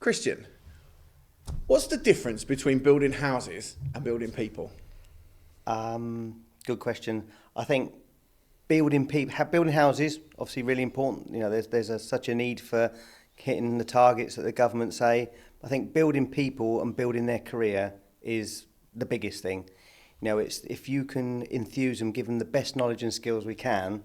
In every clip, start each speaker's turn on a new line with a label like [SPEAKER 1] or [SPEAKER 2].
[SPEAKER 1] Christian, what's the difference between building houses and building people?
[SPEAKER 2] Good question. I think building houses, obviously really important. There's such a need for hitting the targets that the government say. I think building people and building their career is the biggest thing. It's if you can enthuse them, give them the best knowledge and skills we can,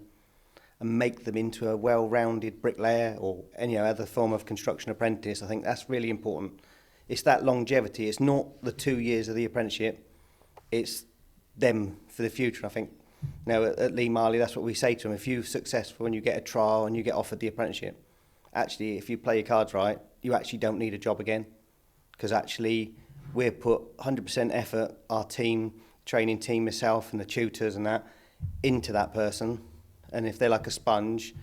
[SPEAKER 2] and make them into a well-rounded bricklayer or any other form of construction apprentice. I think that's really important. It's that longevity. It's not the 2 years of the apprenticeship. It's them for the future. I think, at Lee Marley, that's what we say to them. If you're successful and you get a trial and you get offered the apprenticeship, actually, if you play your cards right, you actually don't need a job again. Because actually, we've put 100% effort, our team, training team, myself and the tutors and that, into that person. And if they're like a sponge,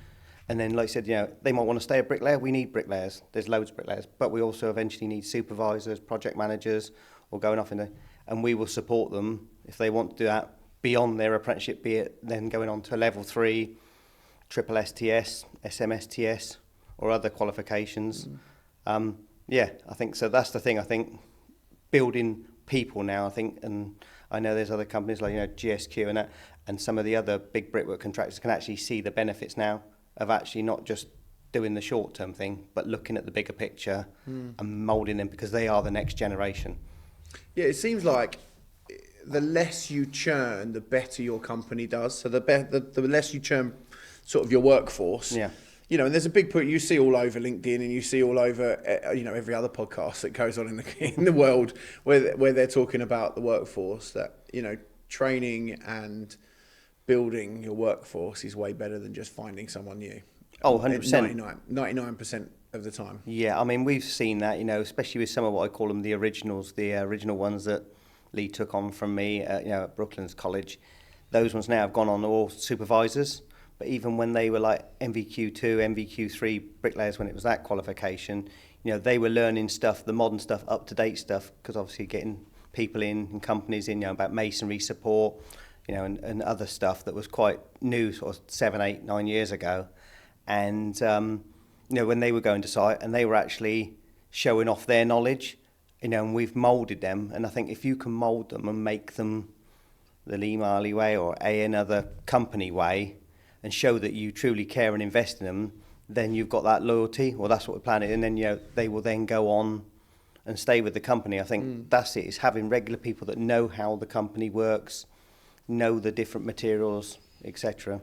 [SPEAKER 2] and then like I said, they might want to stay a bricklayer, we need bricklayers. There's loads of bricklayers, but we also eventually need supervisors, project managers, or going off and we will support them if they want to do that beyond their apprenticeship, be it then going on to a level 3, triple STS, SMSTS, or other qualifications. I think so. That's the thing. I think building people now, and I know there's other companies like GSQ and that, and some of the other big brickwork contractors can actually see the benefits now of actually not just doing the short-term thing, but looking at the bigger picture and moulding them, because they are the next generation.
[SPEAKER 1] Yeah, it seems like the less you churn, the better your company does. So the less you churn sort of your workforce.
[SPEAKER 2] Yeah.
[SPEAKER 1] And there's a big point you see all over LinkedIn, and you see all over, every other podcast that goes on in the world where they're talking about the workforce, that, training and building your workforce is way better than just finding someone new.
[SPEAKER 2] Oh, 100%.
[SPEAKER 1] 99% of the time.
[SPEAKER 2] Yeah, I mean, we've seen that, especially with some of what I call them the originals, the original ones that Lee took on from me at Brooklands College. Those ones now have gone on all supervisors. But even when they were like MVQ2, MVQ3 bricklayers, when it was that qualification, they were learning stuff, the modern stuff, up-to-date stuff, because obviously getting people in companies in, about masonry support, and other stuff that was quite new, sort of 7, 8, 9 years ago. And, when they were going to site and they were actually showing off their knowledge, and we've moulded them. And I think if you can mould them and make them the Lee Marley way or another company way, and show that you truly care and invest in them, then you've got that loyalty. Well, that's what we're planning. And then, they will then go on and stay with the company. I think that's it. It's having regular people that know how the company works, know the different materials, etc.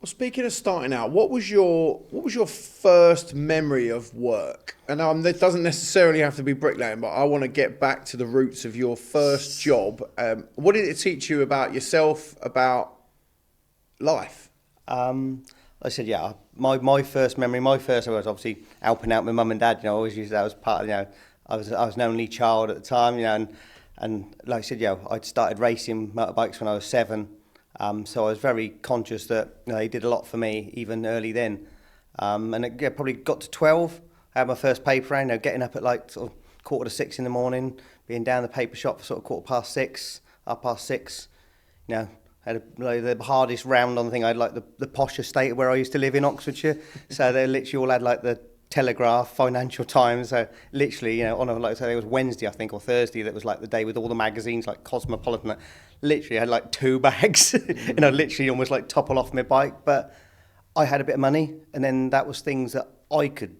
[SPEAKER 1] Well, speaking of starting out, what was your first memory of work? And it doesn't necessarily have to be bricklaying, but I want to get back to the roots of your first job. What did it teach you about yourself, about life?
[SPEAKER 2] I said, my first memory, I was obviously helping out my mum and dad. I always used that as part of, I was an only child at the time, and like I said, I'd started racing motorbikes when I was 7. So I was very conscious that they did a lot for me even early then. And it probably got to 12. I had my first paper round, getting up at like sort of 5:45 in the morning, being down the paper shop for sort of 6:15, 6:30. I had the hardest round on the thing. I had like the posh estate where I used to live in Oxfordshire. So they literally all had like the Telegraph, Financial Times. So literally, on it was Wednesday, I think, or Thursday. That was like the day with all the magazines, like Cosmopolitan. Literally, I had like 2 bags, and I literally almost like topple off my bike. But I had a bit of money, and then that was things that I could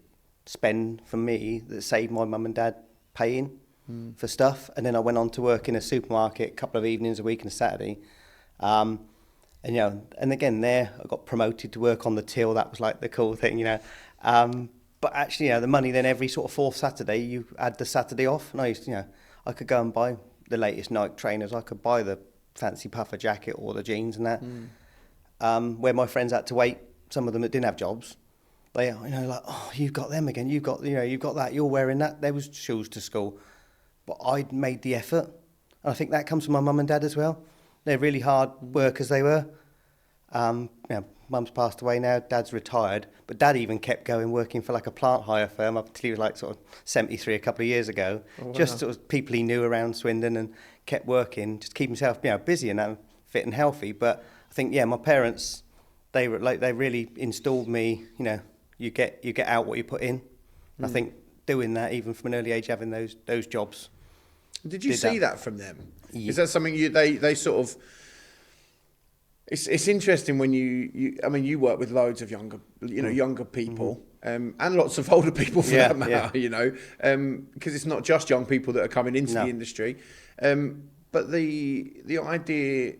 [SPEAKER 2] spend for me that saved my mum and dad paying for stuff. And then I went on to work in a supermarket a couple of evenings a week and a Saturday. And again there I got promoted to work on the till. That was like the cool thing, but actually, the money then every sort of 4th Saturday you had the Saturday off, and I used to, I could go and buy the latest Nike trainers, I could buy the fancy puffer jacket or the jeans and that. Where my friends had to wait, some of them that didn't have jobs, they like, oh, you've got them again, you've got that, you're wearing that. There was shoes to school, but I'd made the effort, and I think that comes from my mum and dad as well. They're really hard workers, they were. Mum's passed away now, Dad's retired, but Dad even kept going working for like a plant hire firm up until he was like sort of 73 a couple of years ago. Oh, wow. Just sort of people he knew around Swindon, and kept working, just keep himself busy and fit and healthy. But I think, my parents, they really installed me, you get out what you put in. And I think doing that, even from an early age, having those jobs.
[SPEAKER 1] Did you see that from them?
[SPEAKER 2] Yeah.
[SPEAKER 1] Is that something they sort of... It's interesting when you work with loads of younger people, and lots of older people for that matter, because it's not just young people that are coming into the industry. But the idea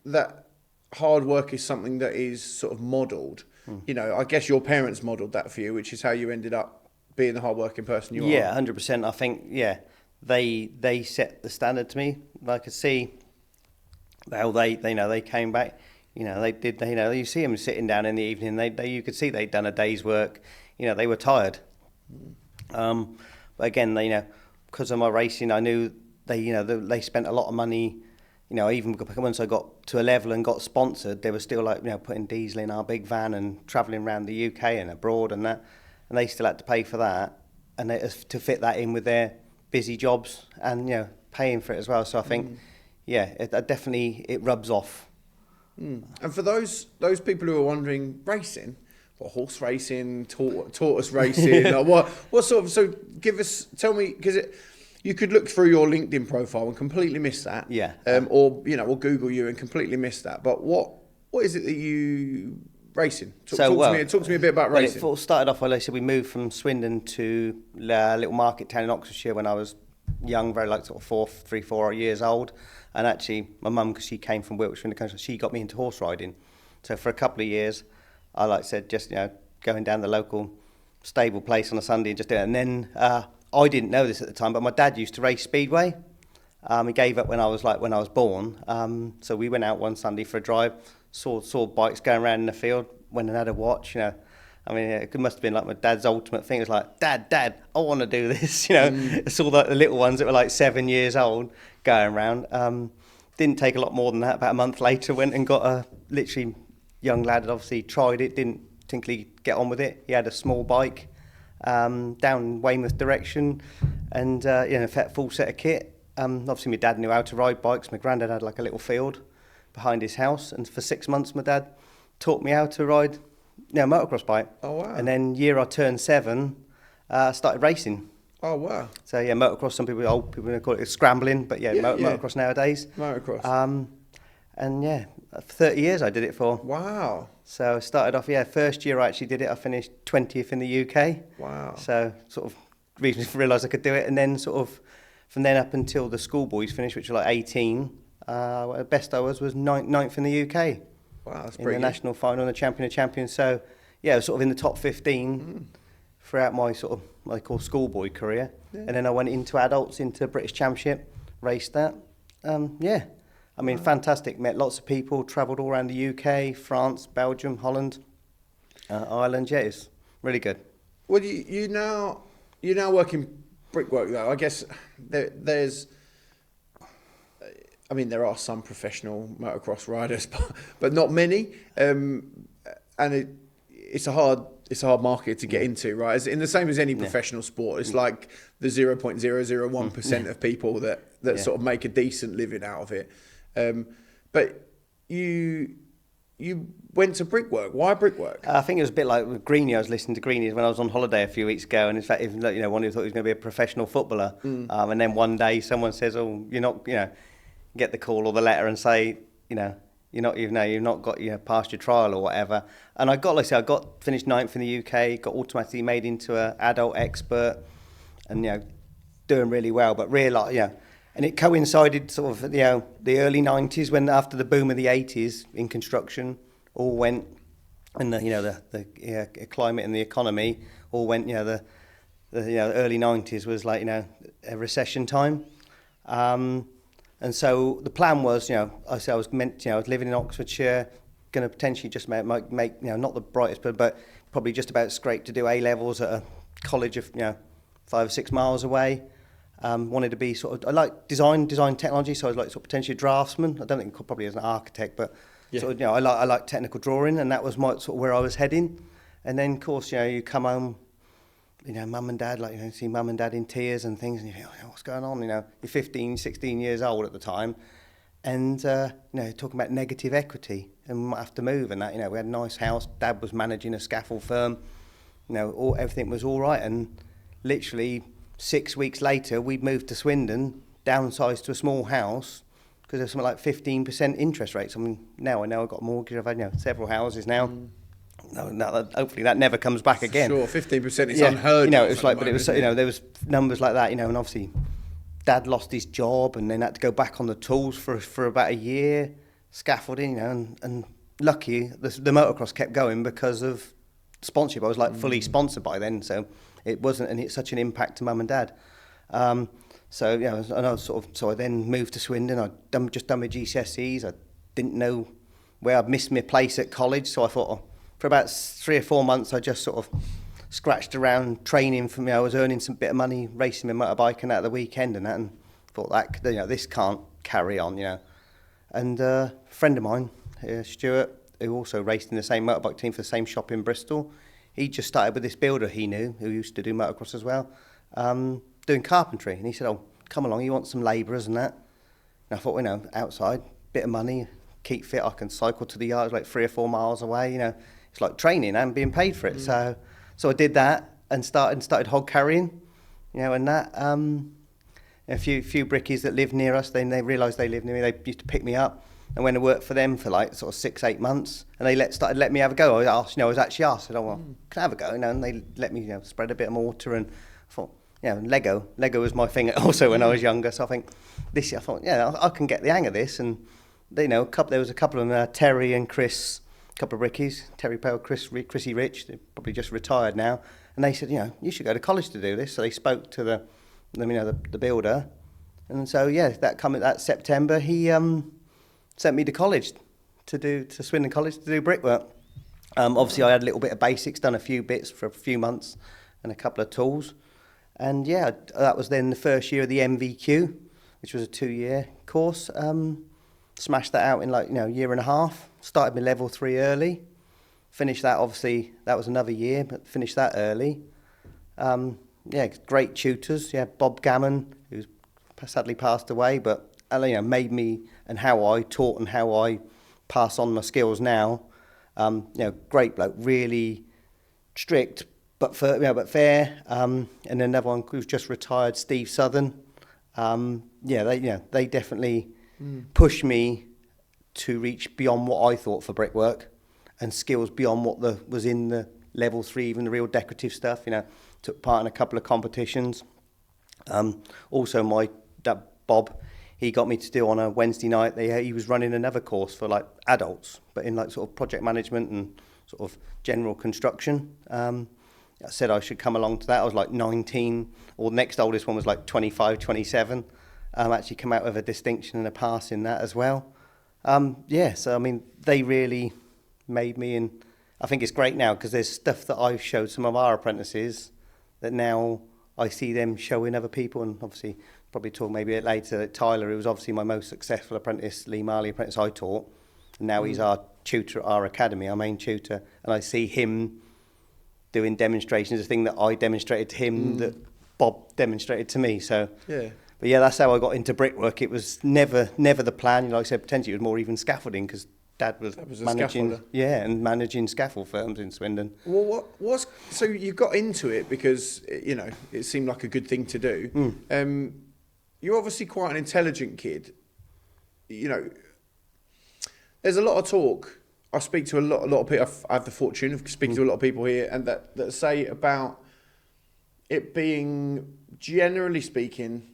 [SPEAKER 1] that hard work is something that is sort of modelled, I guess your parents modelled that for you, which is how you ended up being the hard-working person you are.
[SPEAKER 2] Yeah, 100%. I think, they set the standard to me. I could see how they came back. They did. You see them sitting down in the evening. You could see they'd done a day's work. They were tired. But again, because of my racing, I knew they spent a lot of money. Even once I got to a level and got sponsored, they were still putting diesel in our big van and travelling around the UK and abroad and that, and they still had to pay for that, and to fit that in with their busy jobs and paying for it as well. So I think, it definitely rubs off.
[SPEAKER 1] And for those people who are wondering, racing, what, horse racing, tortoise racing, like what sort of? So tell me, because you could look through your LinkedIn profile and completely miss that, or Google you and completely miss that. But what is it that you racing? Talk to me a bit about racing.
[SPEAKER 2] It started off, like I said, we moved from Swindon to a little market town in Oxfordshire when I was young, very sort of 4 years old. And actually, my mum, because she came from Wiltshire in the country, she got me into horse riding. So for a couple of years, I just going down the local stable place on a Sunday and just doing it. And then I didn't know this at the time, but my dad used to race speedway. He gave up when I was born. So we went out one Sunday for a drive, saw bikes going around in the field, went and had a watch. It must have been like my dad's ultimate thing. It was like, Dad, I want to do this. I saw the little ones that were 7 years old going around. Didn't take a lot more than that. About a month later, went and got a literally young lad that obviously tried it, didn't particularly get on with it. He had a small bike down Weymouth direction, and full set of kit. Obviously, my dad knew how to ride bikes. My granddad had a little field behind his house, and for 6 months, my dad taught me how to ride a motocross bike.
[SPEAKER 1] Oh wow!
[SPEAKER 2] And then year I turned 7, started racing.
[SPEAKER 1] Oh wow!
[SPEAKER 2] So motocross. Some old people call it scrambling, but motocross nowadays.
[SPEAKER 1] Motocross.
[SPEAKER 2] And for 30 years I did it for.
[SPEAKER 1] Wow.
[SPEAKER 2] So I started off, first year I actually did it, I finished 20th in the UK.
[SPEAKER 1] Wow.
[SPEAKER 2] So sort of realised I could do it, and then sort of from then up until the schoolboys finished, which were 18, best I was 9th in the UK.
[SPEAKER 1] Wow, that's
[SPEAKER 2] in
[SPEAKER 1] pretty
[SPEAKER 2] the
[SPEAKER 1] good.
[SPEAKER 2] national final, the champion of champions. So I was sort of in the top 15 throughout my sort of what I call schoolboy career. And then I went into adults, into British Championship, raced that. Fantastic. Met lots of people, travelled all around the UK, France, Belgium, Holland, Ireland. It's really good.
[SPEAKER 1] Well, you now work in brickwork though. I guess there are some professional motocross riders, but not many. And it's a hard market to get into, right? It's in the same as any professional sport. It's like the 0.001% of people that sort of make a decent living out of it. But you went to brickwork. Why brickwork?
[SPEAKER 2] I think it was a bit like with Greeny. I was listening to Greeny when I was on holiday a few weeks ago, and in fact, one who thought he was going to be a professional footballer, and then one day someone says, "Oh, you're not," get the call or the letter and say, you've not got passed your trial or whatever. And I got finished 9th in the UK, got automatically made into an adult expert, and doing really well. But and it coincided sort of the early 90s, when after the boom of the 80s in construction all went, and the climate and the economy all went. The early 90s was a recession time. And so the plan was, I was living in Oxfordshire, going to potentially just make not the brightest, but probably just about scrape to do A-levels at a college of 5 or 6 miles away. Wanted to be I like design technology, so I was sort of potentially a draftsman. I don't think probably as an architect, but I like technical drawing, and that was my sort of where I was heading. And then of course you come home, mum and dad, see mum and dad in tears and things, and you think, what's going on? You're 15, 16 years old at the time, and talking about negative equity and we might have to move and that. We had a nice house. Dad was managing a scaffold firm. everything was all right. And literally 6 weeks later, we moved to Swindon, downsized to a small house because there's something like 15% interest rates. I mean, now I know I've got a mortgage. I've had several houses now. No, hopefully that never comes back again.
[SPEAKER 1] Sure, 15% is unheard of.
[SPEAKER 2] It was like, but it was, there was numbers like that, and obviously Dad lost his job and then had to go back on the tools for about a year, scaffolding, and lucky the motocross kept going because of sponsorship. I was like fully sponsored by then, so it wasn't, and it's such an impact to Mum and Dad. So I then moved to Swindon. I'd just done my GCSEs. I didn't know where I'd missed my place at college, so I thought for about 3 or 4 months I just sort of scratched around training for me. I was earning some bit of money racing my motorbike and at the weekend and that, and thought that this can't carry on, And a friend of mine, Stuart, who also raced in the same motorbike team for the same shop in Bristol, he just started with this builder he knew who used to do motocross as well, doing carpentry, and he said, "Oh, come along, you want some labourers and that?" And I thought, outside, bit of money, keep fit, I can cycle to the yard like 3 or 4 miles away, it's like training and being paid for it. So I did that and started hog carrying, and that. A few brickies that lived near us, then they realised they lived near me. They used to pick me up and went to work for them for like sort of 6-8 months, and they started letting me have a go. I was actually asked, I said, "Oh well, can I have a go?" And they let me spread a bit of mortar, and I thought, Lego was my thing also when I was younger. So I think this year I thought, I can get the hang of this. And there was a couple of them, Terry and Chris. Couple of Rickies, Terry Pale, Chrissy Rich, they're probably just retired now, and they said, you should go to college to do this. So they spoke to the builder, and so that September he sent me to college to Swindon College to do brickwork. Obviously I had a little bit of basics, done a few bits for a few months, and a couple of tools, and that was then the first year of the MVQ, which was a 2-year course. Smashed that out in a year and a half. Started my level 3 early. Finished that, obviously, that was another year, but finished that early. Great tutors. Bob Gammon, who's sadly passed away, but made me and how I taught and how I pass on my skills now. Great bloke, really strict, but fair. And another one who's just retired, Steve Southern. They definitely pushed me to reach beyond what I thought for brickwork, and skills beyond what was in the level 3, even the real decorative stuff. Took part in a couple of competitions. Also, my dad, Bob, he got me to do on a Wednesday night. He was running another course for like adults, but in like sort of project management and sort of general construction. I said I should come along to that. I was like 19, or the next oldest one was like 25, 27. Actually come out with a distinction and a pass in that as well. So I mean, they really made me, and I think it's great now because there's stuff that I've showed some of our apprentices that now I see them showing other people, and obviously probably talk maybe a bit later. Tyler, who was obviously my most successful apprentice, Lee Marley apprentice I taught, and now he's our tutor at our academy, our main tutor, and I see him doing demonstrations, a thing that I demonstrated to him that Bob demonstrated to me. So but that's how I got into brickwork. It was never the plan. Like I said, potentially it was more even scaffolding because Dad was managing, and managing scaffold firms in Swindon.
[SPEAKER 1] Well, so you got into it because it seemed like a good thing to do. You're obviously quite an intelligent kid. There's a lot of talk. I speak to a lot of people. I have the fortune of speaking to a lot of people here, and that say about it being, generally speaking,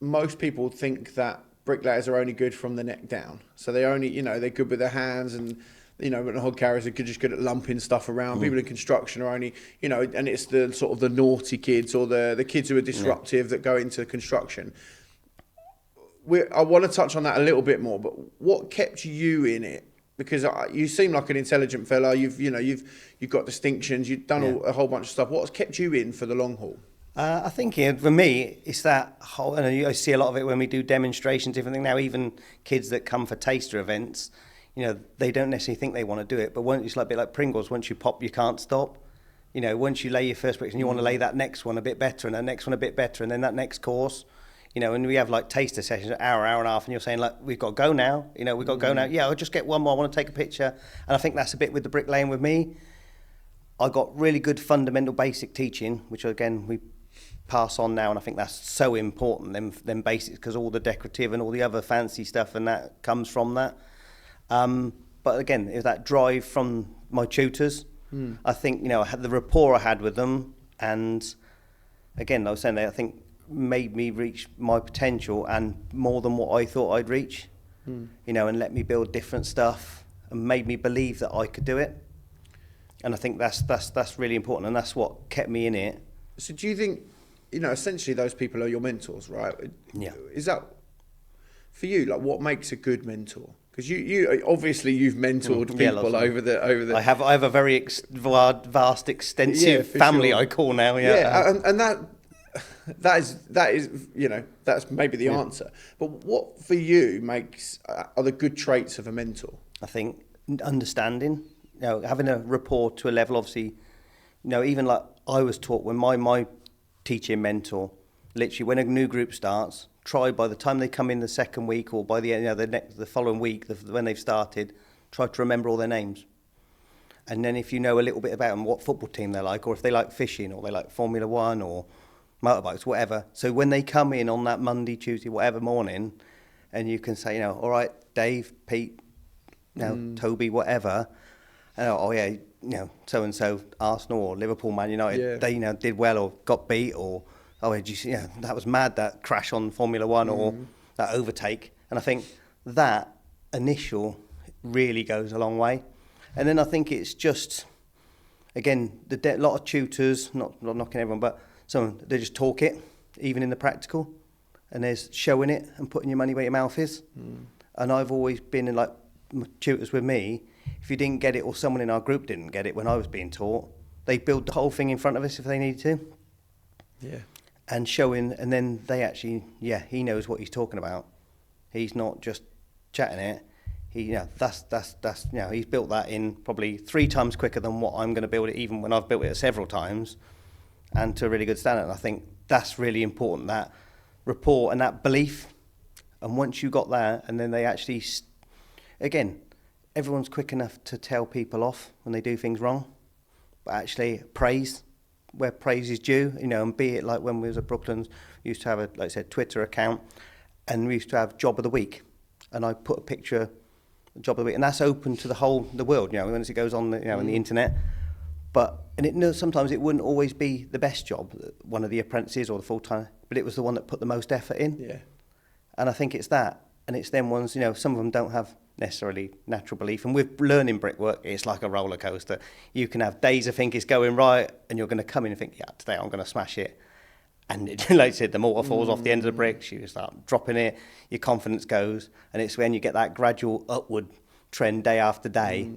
[SPEAKER 1] most people think that bricklayers are only good from the neck down. So they only, they're good with their hands, and but the hod carriers are just good at lumping stuff around. People in construction are only, and it's the sort of the naughty kids or the kids who are disruptive that go into construction. I want to touch on that a little bit more, but what kept you in it? Because you seem like an intelligent fella. You've got distinctions. You've done a whole bunch of stuff. What's kept you in for the long haul?
[SPEAKER 2] I think for me, it's that whole, and I see a lot of it when we do demonstrations, different thing now, even kids that come for taster events, they don't necessarily think they want to do it, but it's like a bit like Pringles, once you pop, you can't stop. Once you lay your first bricks and you want to lay that next one a bit better, and that next one a bit better, and then that next course, and we have like taster sessions, an hour and a half, and you're saying like, we've got to go now, we've got to go now. Yeah, I'll just get one more, I want to take a picture. And I think that's a bit with the bricklaying with me. I got really good fundamental basic teaching, which again we pass on now, and I think that's so important, them basics, because all the decorative and all the other fancy stuff and that comes from that. But again, it was that drive from my tutors. I think, I had the rapport I had with them, and again, I was saying that I think made me reach my potential and more than what I thought I'd reach, and let me build different stuff and made me believe that I could do it. And I think that's really important, and that's what kept me in it.
[SPEAKER 1] So do you think, essentially those people are your mentors, right?
[SPEAKER 2] Yeah.
[SPEAKER 1] Is that, for you, like, what makes a good mentor? Because you obviously you've mentored people over the.
[SPEAKER 2] I have a very vast, extensive family. Sure. I call now.
[SPEAKER 1] And that is that's maybe the answer. But what for you are the good traits of a mentor?
[SPEAKER 2] I think understanding, having a rapport to a level. Obviously, even like I was taught when my teaching mentor, literally when a new group starts, try by the time they come in the second week or by the the following week when they've started, try to remember all their names. And then if you know a little bit about them, what football team they like, or if they like fishing, or they like Formula One or motorbikes, whatever. So when they come in on that Monday, Tuesday, whatever morning, and you can say, all right, Dave, Pete, Toby, whatever, so and so, Arsenal or Liverpool, Man United, they did well or got beat, or did you see? That was mad, that crash on Formula One or that overtake. And I think that initial really goes a long way. And then I think it's just, again, a lot of tutors, not knocking everyone, but some, they just talk it, even in the practical, and there's showing it and putting your money where your mouth is. And I've always been in, like, tutors with me, if you didn't get it or someone in our group didn't get it when I was being taught, they build the whole thing in front of us if they needed to.
[SPEAKER 1] Yeah.
[SPEAKER 2] And showing, and then they actually, he knows what he's talking about. He's not just chatting it. He's built that in probably 3 times quicker than what I'm going to build it, even when I've built it several times, and to a really good standard. And I think that's really important, that rapport and that belief. And once you got that, and then they actually, again, everyone's quick enough to tell people off when they do things wrong, but actually praise where praise is due, and be it like when we was at Brooklands, we used to have like I said, Twitter account, and we used to have Job of the Week, and I put a picture, Job of the Week, and that's open to the world, once it goes on on the internet. And sometimes it wouldn't always be the best job, one of the apprentices or the full-time, but it was the one that put the most effort in.
[SPEAKER 1] Yeah.
[SPEAKER 2] And I think it's that, and it's them ones, some of them don't have necessarily natural belief. And with learning brickwork, it's like a roller coaster. You can have days of think it's going right, and you're going to come in and think, today I'm going to smash it. And like I said, the mortar falls off the end of the bricks, you start dropping it, your confidence goes, and it's when you get that gradual upward trend day after day.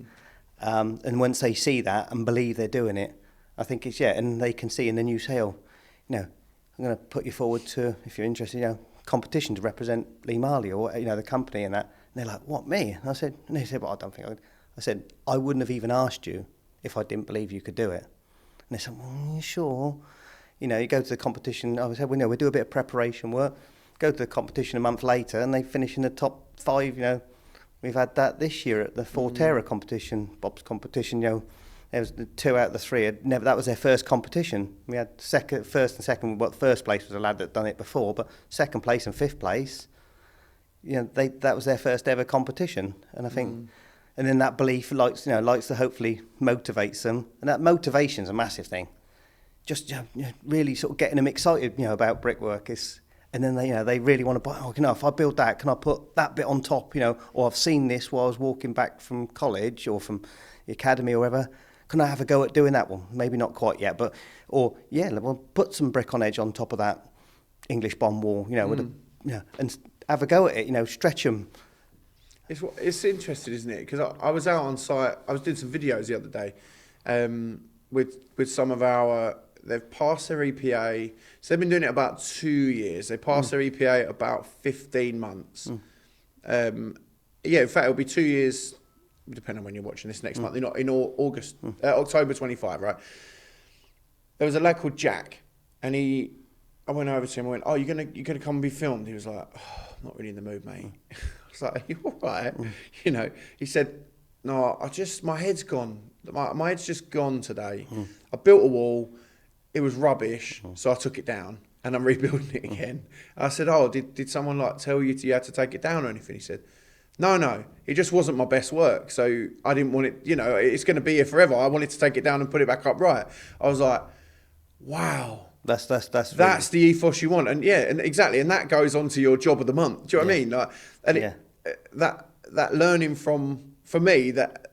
[SPEAKER 2] And once they see that and believe they're doing it, I think it's, and they can see, and then you say, I'm going to put you forward to, if you're interested, competition to represent Lee Marley or, the company and that. And they're like, what, me? And they said, well, I don't think I would. I said, I wouldn't have even asked you if I didn't believe you could do it. And they said, well, are you sure? You go to the competition. I said, we do a bit of preparation work. Go to the competition a month later, and they finish in the top 5. We've had that this year at the Forterra competition, Bob's competition. There was the 2 out of the 3. That was their first competition. We had first and second. Well, first place was a lad that done it before, but second place and 5th place, that was their first ever competition. And I think, and then that belief likes to hopefully motivates them, and that motivation's a massive thing. Just really sort of getting them excited, about brickwork is, and then they really want to buy. If I build that, can I put that bit on top? Or I've seen this while I was walking back from college or from the academy or whatever. Can I have a go at doing that one? Maybe not quite yet, but we'll put some brick on edge on top of that English bond wall, with and have a go at it. Stretch them.
[SPEAKER 1] It's interesting, isn't it? Because I was out on site. I was doing some videos the other day, with some of our. They've passed their EPA. So they've been doing it about 2 years. They passed their EPA at about 15 months. In fact, it'll be 2 years, depending on when you're watching this next month, in August, October 25, right? There was a lad called Jack, and I went over to him and went, you're gonna come and be filmed? He was like, I'm not really in the mood, mate. I was like, are you all right? He said, no, my head's gone. My head's just gone today. I built a wall. It was rubbish, so I took it down, and I'm rebuilding it again. I said, "Oh, did someone like tell you you had to take it down or anything?" He said, No, it just wasn't my best work, so I didn't want it. It's going to be here forever. I wanted to take it down and put it back up right. I was like, wow.
[SPEAKER 2] That's
[SPEAKER 1] really, the ethos you want, and exactly, and that goes on to your job of the month. Do you know what I mean? Like, and that learning for me that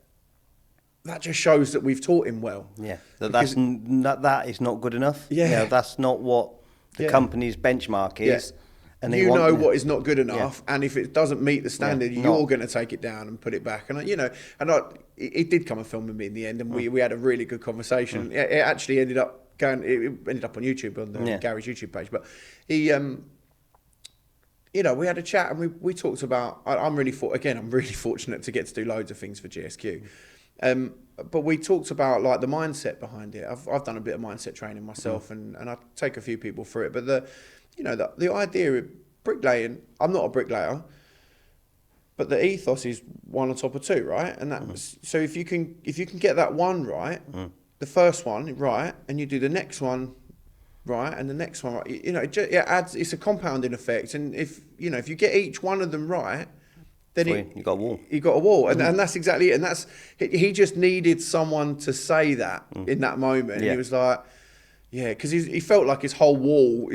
[SPEAKER 1] just shows that we've taught him well.
[SPEAKER 2] Yeah, that is not good enough.
[SPEAKER 1] Yeah,
[SPEAKER 2] that's not what the company's benchmark is.
[SPEAKER 1] Yeah. And what is not good enough, and if it doesn't meet the standard, you're going to take it down and put it back. And it did come and film with me in the end, and we had a really good conversation. It actually ended up on YouTube on Garry's YouTube page. But he, we had a chat and we talked about. I'm really fortunate to get to do loads of things for GSQ. But we talked about like the mindset behind it. I've done a bit of mindset training myself, and I take a few people through it. But the idea of bricklaying, I'm not a bricklayer, but the ethos is 1 on top of 2, right? And so if you can get that one right, the first one right, and you do the next one right, and the next one right, it adds. It's a compounding effect, and if you get each one of them right, then
[SPEAKER 2] you got a wall.
[SPEAKER 1] You got a wall, and that's exactly it. And that's he just needed someone to say that in that moment. Yeah. He was like, because he felt like his whole wall.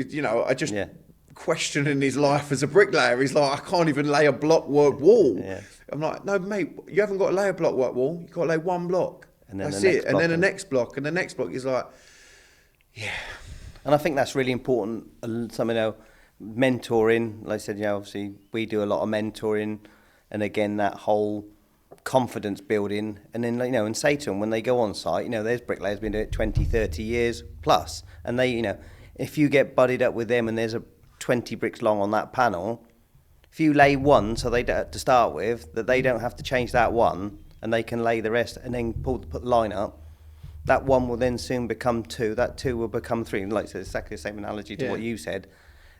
[SPEAKER 1] Questioning his life as a bricklayer. He's like, I can't even lay a block-work wall. Yeah. I'm like, no, mate, you haven't got to lay a block-work wall. You've got to lay one block. And then that's it. And then the next block, and the next block is like,
[SPEAKER 2] And I think that's really important. Mentoring, like I said, obviously we do a lot of mentoring, and again that whole confidence building, and then and say to them when they go on site, there's bricklayers been doing it 20, 30 years plus, and they, if you get buddied up with them and there's a 20 bricks long on that panel, if you lay one so they to start with, that they don't have to change that one, and they can lay the rest and then put the line up, that one will then soon become 2, that 2 will become 3. And like I said, it's exactly the same analogy to what you said.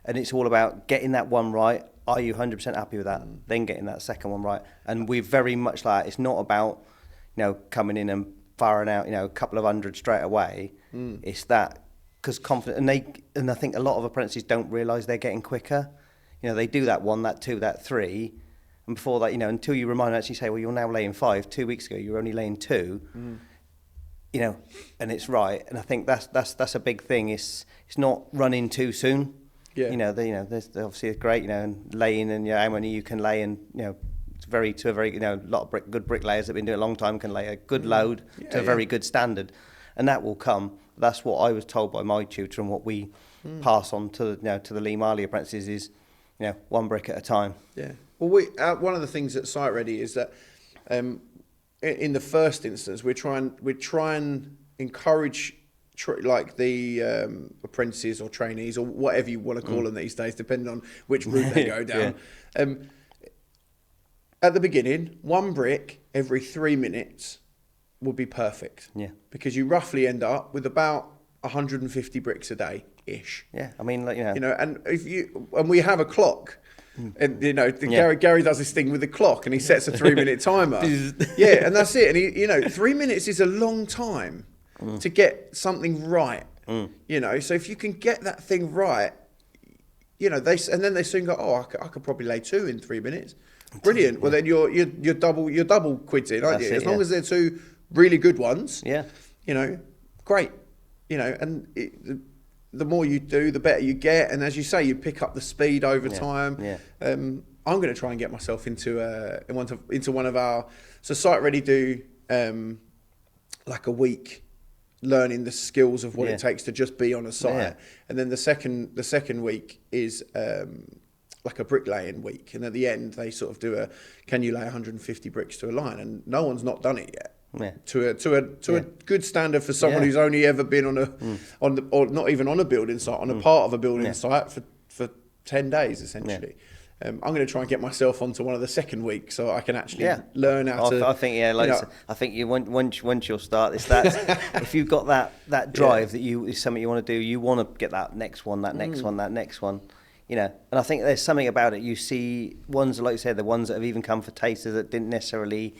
[SPEAKER 2] And it's all about getting that one right. Are you 100% happy with that? Then getting that second one right. And we're very much like, it's not about, coming in and firing out, a couple of hundred straight away. It's that, because confident, and I think a lot of apprentices don't realise they're getting quicker. They do that 1, that 2, that 3, and before that, until you remind them, actually say, well, you're now laying 5. 2 weeks ago, you were only laying 2. And it's right. And I think that's a big thing. It's not running too soon. Yeah. There's obviously great, and laying, and how many you can lay, and it's a very a lot of good bricklayers that have been doing it a long time can lay a good load to a very good standard, and that will come. That's what I was told by my tutor, and what we pass on to the Lee Marley apprentices is, one brick at a time. Yeah.
[SPEAKER 1] Well, one of the things at Site Ready is that in the first instance we try and encourage like the apprentices or trainees or whatever you want to call them these days, depending on which route they go down. At the beginning, 1 brick every 3 minutes would be perfect. Yeah. Because you roughly end up with about 150 bricks a day ish.
[SPEAKER 2] Yeah. I mean,
[SPEAKER 1] and we have a clock. And Garry does this thing with the clock, and he sets a 3-minute timer. And that's it. And 3 minutes is a long time to get something right. So if you can get that thing right, they soon go, oh, I could probably lay 2 in 3 minutes. Brilliant. Well, then you're double quids in, aren't you? As long as they're 2 really good ones. Yeah. Great. And the more you do, the better you get. And as you say, you pick up the speed over time. Yeah. I'm going to try and get myself into one of our. So Site Ready do like a week learning the skills of what it takes to just be on a site, and then the second week is like a bricklaying week, and at the end they sort of do can you lay 150 bricks to a line, and no one's not done it yet. Yeah. To a good standard for someone who's only ever been or not even on a building site, on a part of a building site for 10 days essentially. Yeah. I'm going to try and get myself onto one of the second weeks so I can actually learn how to.
[SPEAKER 2] I think I think you once you'll start this, if you've got that drive that is something you want to do, you want to get that next one, that next one, that next one. And I think there's something about it. You see ones, like you said, the ones that have even come for tasters that didn't necessarily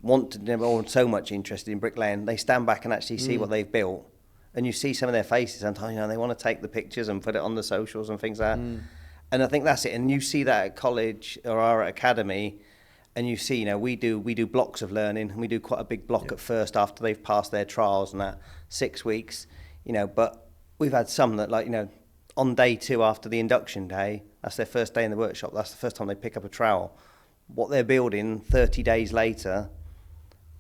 [SPEAKER 2] or so much interested in bricklaying, they stand back and actually see what they've built. And you see some of their faces sometimes, they want to take the pictures and put it on the socials and things like that. And I think that's it. And you see that at college or our academy, and you see, we do blocks of learning, and we do quite a big block at first after they've passed their trials and that 6 weeks, but we've had some that on day 2 after the induction day, that's their first day in the workshop. That's the first time they pick up a trowel. What they're building 30 days later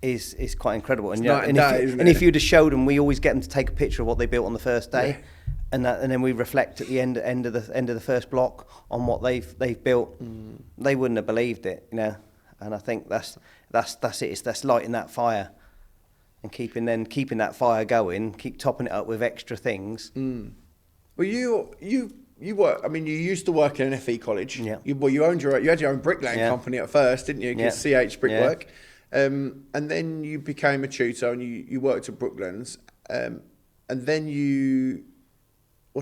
[SPEAKER 2] is quite incredible. And, if you'd have showed them, we always get them to take a picture of what they built on the first day, and then we reflect at the end of the first block on what they've built. They wouldn't have believed it, And I think that's it. That's lighting that fire and keeping that fire going. Keep topping it up with extra things.
[SPEAKER 1] Well, you work. I mean, you used to work in an FE college.
[SPEAKER 2] Yeah.
[SPEAKER 1] You had your own bricklaying company at first, didn't you? CH Brickwork.
[SPEAKER 2] Yeah.
[SPEAKER 1] And then you became a tutor and you worked at Brooklands. And then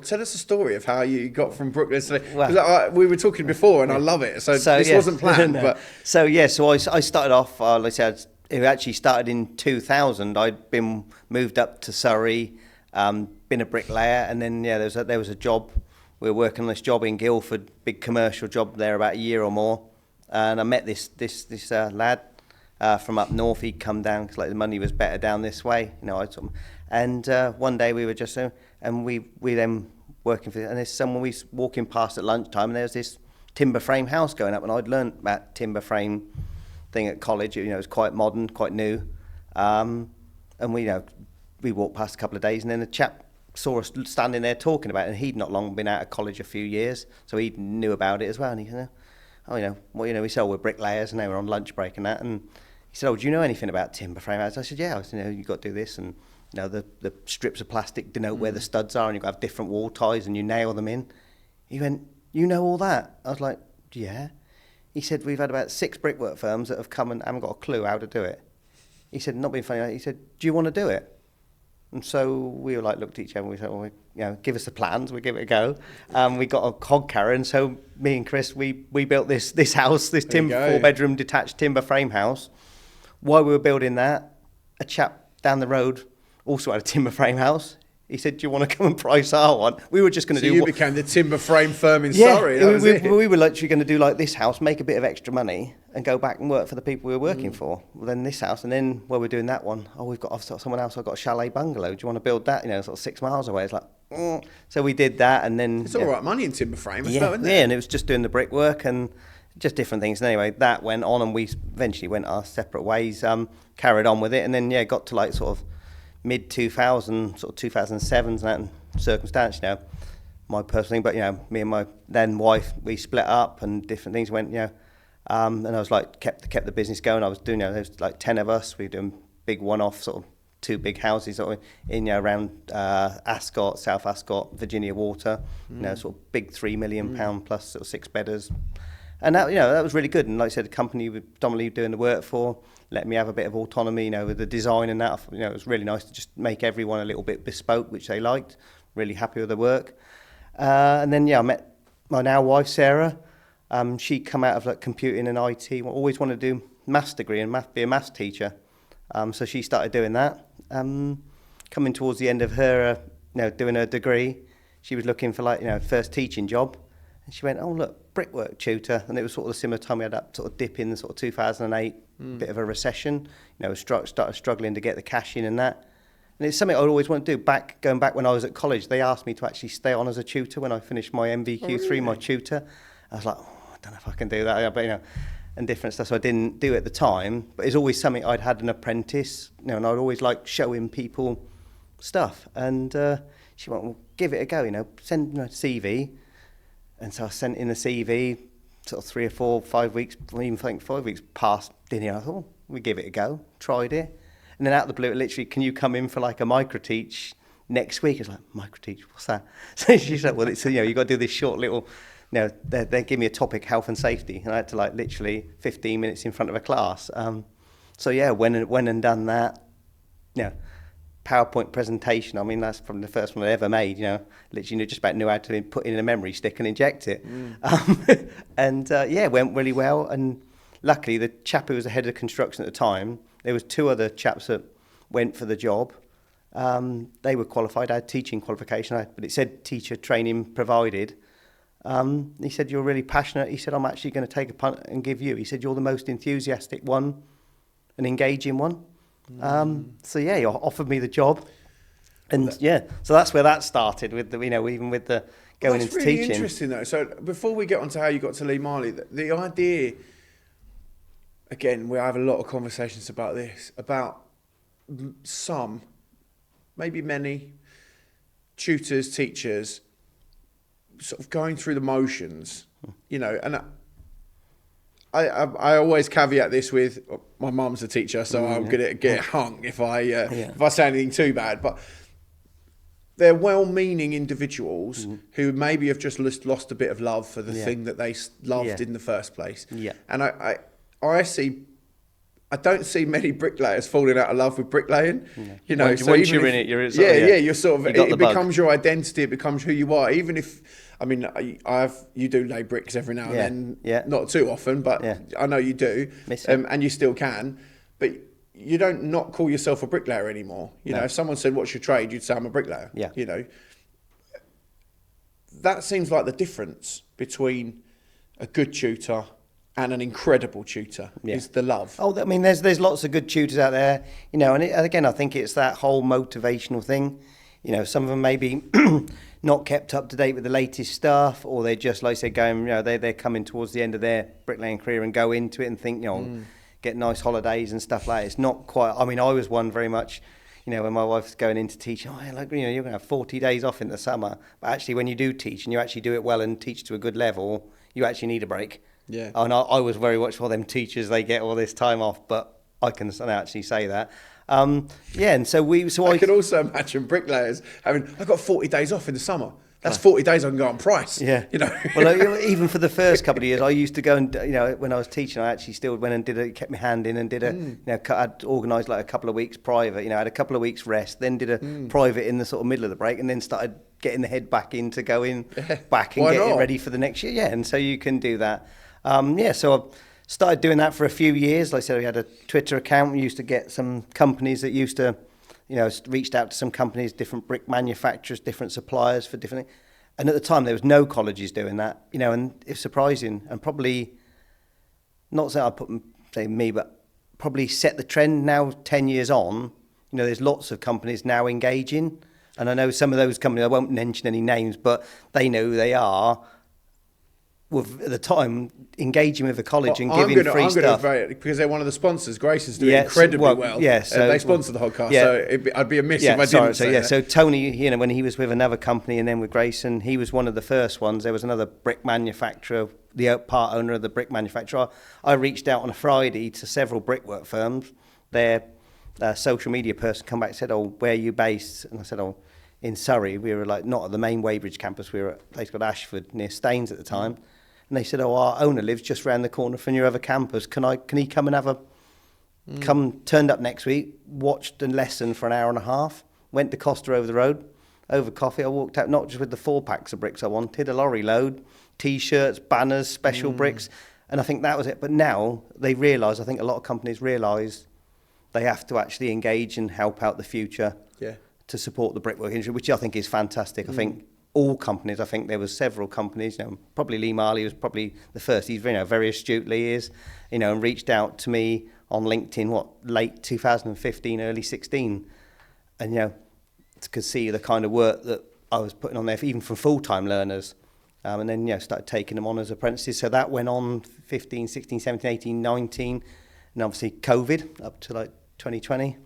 [SPEAKER 1] tell us a story of how you got from Brooklands to... we were talking before and I love it. So this wasn't planned.
[SPEAKER 2] No.
[SPEAKER 1] But
[SPEAKER 2] So I started off, like I said, it actually started in 2000. I'd been moved up to Surrey, been a bricklayer, and then there was a job. We were working on this job in Guildford, big commercial job there, about a year or more. And I met this lad from up north. He'd come down because the money was better down this way, And one day we were just and we then working for, and there's someone we was walking past at lunchtime, and there was this timber frame house going up, and I'd learned about timber frame thing at college. It was quite modern, quite new, and we walked past a couple of days, and then a chap saw us standing there talking about it, and he'd not long been out of college, a few years, so he knew about it as well. And he said, we said, we're bricklayers, and they were on lunch break and that, and he said, do you know anything about timber frame houses? I said, yeah. I said, you've got to do this, and the strips of plastic denote where the studs are, and you've got to have different wall ties, and you nail them in. He went, you know all that? I was like, yeah. He said, we've had about 6 brickwork firms that have come and haven't got a clue how to do it. He said, not being funny, he said, do you want to do it? And so we were looked at each other, and we said, well, give us the plans, we'll give it a go. We got a hog carrier, and so me and Chris, we built this house, this 4-bedroom detached timber frame house. While we were building that, a chap down the road also had a timber frame house. He said, do you want to come and price our one? We were just going to do...
[SPEAKER 1] So you became the timber frame firm in Surrey.
[SPEAKER 2] We were literally going to do this house, make a bit of extra money, and go back and work for the people we were working for. Well, then this house, and then while we're doing that one, I've got someone else, I've got a chalet bungalow. Do you want to build that? Sort of 6 miles away. It's So we did that, and then...
[SPEAKER 1] It's all right money in timber frame,
[SPEAKER 2] isn't it? Yeah, and it was just doing the brickwork and just different things. And anyway, that went on, and we eventually went our separate ways, carried on with it, and then, got to sort of mid-2000, sort of 2007s and that circumstance, my personal thing, but, me and my then wife, we split up and different things went, and I was kept the business going. I was doing, there was 10 of us. We were doing big one-off, sort of 2 big houses sort of in, around Ascot, South Ascot, Virginia Water, sort of big £3 million plus sort of 6-bedders. And that, that was really good. And like I said, the company we were predominantly doing the work for, let me have a bit of autonomy, with the design and that. It was really nice to just make everyone a little bit bespoke, which they liked. Really happy with the work. And then, I met my now wife, Sarah. She come out of computing and IT. Always wanted to do maths degree and be a maths teacher. So she started doing that. Coming towards the end of her, doing her degree, she was looking for first teaching job. And she went, oh, look, brickwork tutor. And it was sort of the similar time we had that sort of dip in the sort of 2008, bit of a recession. Started struggling to get the cash in and that. And it's something I'd always want to do. Going back when I was at college, they asked me to actually stay on as a tutor when I finished my MVQ3, my tutor. I was like, I don't know if I can do that. But, and different stuff. So I didn't do it at the time. But it's always something I'd had an apprentice, and I'd always showing people stuff. And she went, well, give it a go, send a CV. And so I sent in the CV, sort of 3 or 4, 5 weeks, I even think 5 weeks past dinner. I thought, we give it a go, tried it. And then out of the blue, literally, can you come in for a micro-teach next week? I was like, micro-teach, what's that? So she said, well, it's, you've got to do this short little, they give me a topic, health and safety. And I had to literally 15 minutes in front of a class. So went and done that, PowerPoint presentation. I mean, that's from the first one I ever made, literally just about knew how to put in a memory stick and inject it. And went really well. And luckily, the chap who was the head of construction at the time, there was 2 other chaps that went for the job. They were qualified, had teaching qualification, but it said teacher training provided. He said, you're really passionate. He said, I'm actually going to take a punt and give you. He said, you're the most enthusiastic one and engaging one. So yeah, he offered me the job. And yeah, so that's where that started with the, even with the going into
[SPEAKER 1] really
[SPEAKER 2] teaching.
[SPEAKER 1] Interesting though. So before we get on to how you got to Lee Marley, the idea, again, we have a lot of conversations about this, about some, maybe many tutors, teachers, sort of going through the motions, and I always caveat this with, my mum's a teacher, so I'm going to get hung if I say anything too bad, but they're well-meaning individuals who maybe have just lost a bit of love for the thing that they loved in the first place. Yeah. And I don't see many bricklayers falling out of love with bricklaying. Yeah.
[SPEAKER 2] Once you're in it, you're
[SPEAKER 1] you're sort of, it becomes your identity, it becomes who you are. Even if, you do lay bricks every now and then, not too often, but I know you do, and you still can. But you don't not call yourself a bricklayer anymore. If someone said, what's your trade? You'd say, I'm a bricklayer. Yeah. That seems like the difference between a good tutor and an incredible tutor is the love.
[SPEAKER 2] Oh, I mean, there's lots of good tutors out there, and again, I think it's that whole motivational thing. Some of them maybe not kept up to date with the latest stuff, or they're just, like I said, going, they're coming towards the end of their bricklaying career and go into it and think, get nice holidays and stuff like that. It's not quite, I was one very much, when my wife's going into teaching, you're going to have 40 days off in the summer. But actually, when you do teach and you actually do it well and teach to a good level, you actually need a break. Yeah. And I was very much for them teachers, they get all this time off, but I can actually say that. And so I
[SPEAKER 1] could also imagine bricklayers having, I've got 40 days off in the summer. That's 40 days I can go on price. Yeah.
[SPEAKER 2] Well, even for the first couple of years, I used to go and, when I was teaching, I actually still went and kept my hand in and did I'd organised like a couple of weeks private, I had a couple of weeks rest, then did a private in the sort of middle of the break, and then started getting the head back in to go in back and get it ready for the next year. Yeah, and so you can do that. So I started doing that for a few years. Like I said, we had a Twitter account. We used to get some companies that used to, reached out to some companies, different brick manufacturers, different suppliers for different things. And at the time, there was no colleges doing that, and it's surprising. And probably, not saying say me, but probably set the trend now 10 years on. There's lots of companies now engaging. And I know some of those companies, I won't mention any names, but they know who they are. With at the time engaging with the college and giving free stuff,
[SPEAKER 1] because they're one of the sponsors. Grayson's doing incredibly well.
[SPEAKER 2] Yeah, so
[SPEAKER 1] they sponsor the Hodcast, so I'd be amiss if I didn't say that.
[SPEAKER 2] So Tony, when he was with another company and then with Grayson, he was one of the first ones. There was another brick manufacturer, the part owner of the brick manufacturer. I reached out on a Friday to several brickwork firms. Their social media person come back and said, "Oh, where are you based?" And I said, "Oh, in Surrey." We were not at the main Weybridge campus. We were at a place called Ashford near Staines at the time. And they said, "Oh, our owner lives just round the corner from your other campus. Can he come and have turned up next week, watched a lesson for an hour and a half, went to Costa over the road, over coffee. I walked out not just with the 4 packs of bricks I wanted, a lorry load, T-shirts, banners, special bricks. And I think that was it. But now they realise, I think a lot of companies realise they have to actually engage and help out the future to support the brickwork industry, which I think is fantastic. I think all companies, I think there was several companies, probably Lee Marley was probably the first. He's very astute, Lee is, and reached out to me on LinkedIn, late 2015, early 16, and could see the kind of work that I was putting on there, even for full-time learners, and then started taking them on as apprentices. So that went on 15, 16, 17, 18, 19, and obviously COVID up to 2020.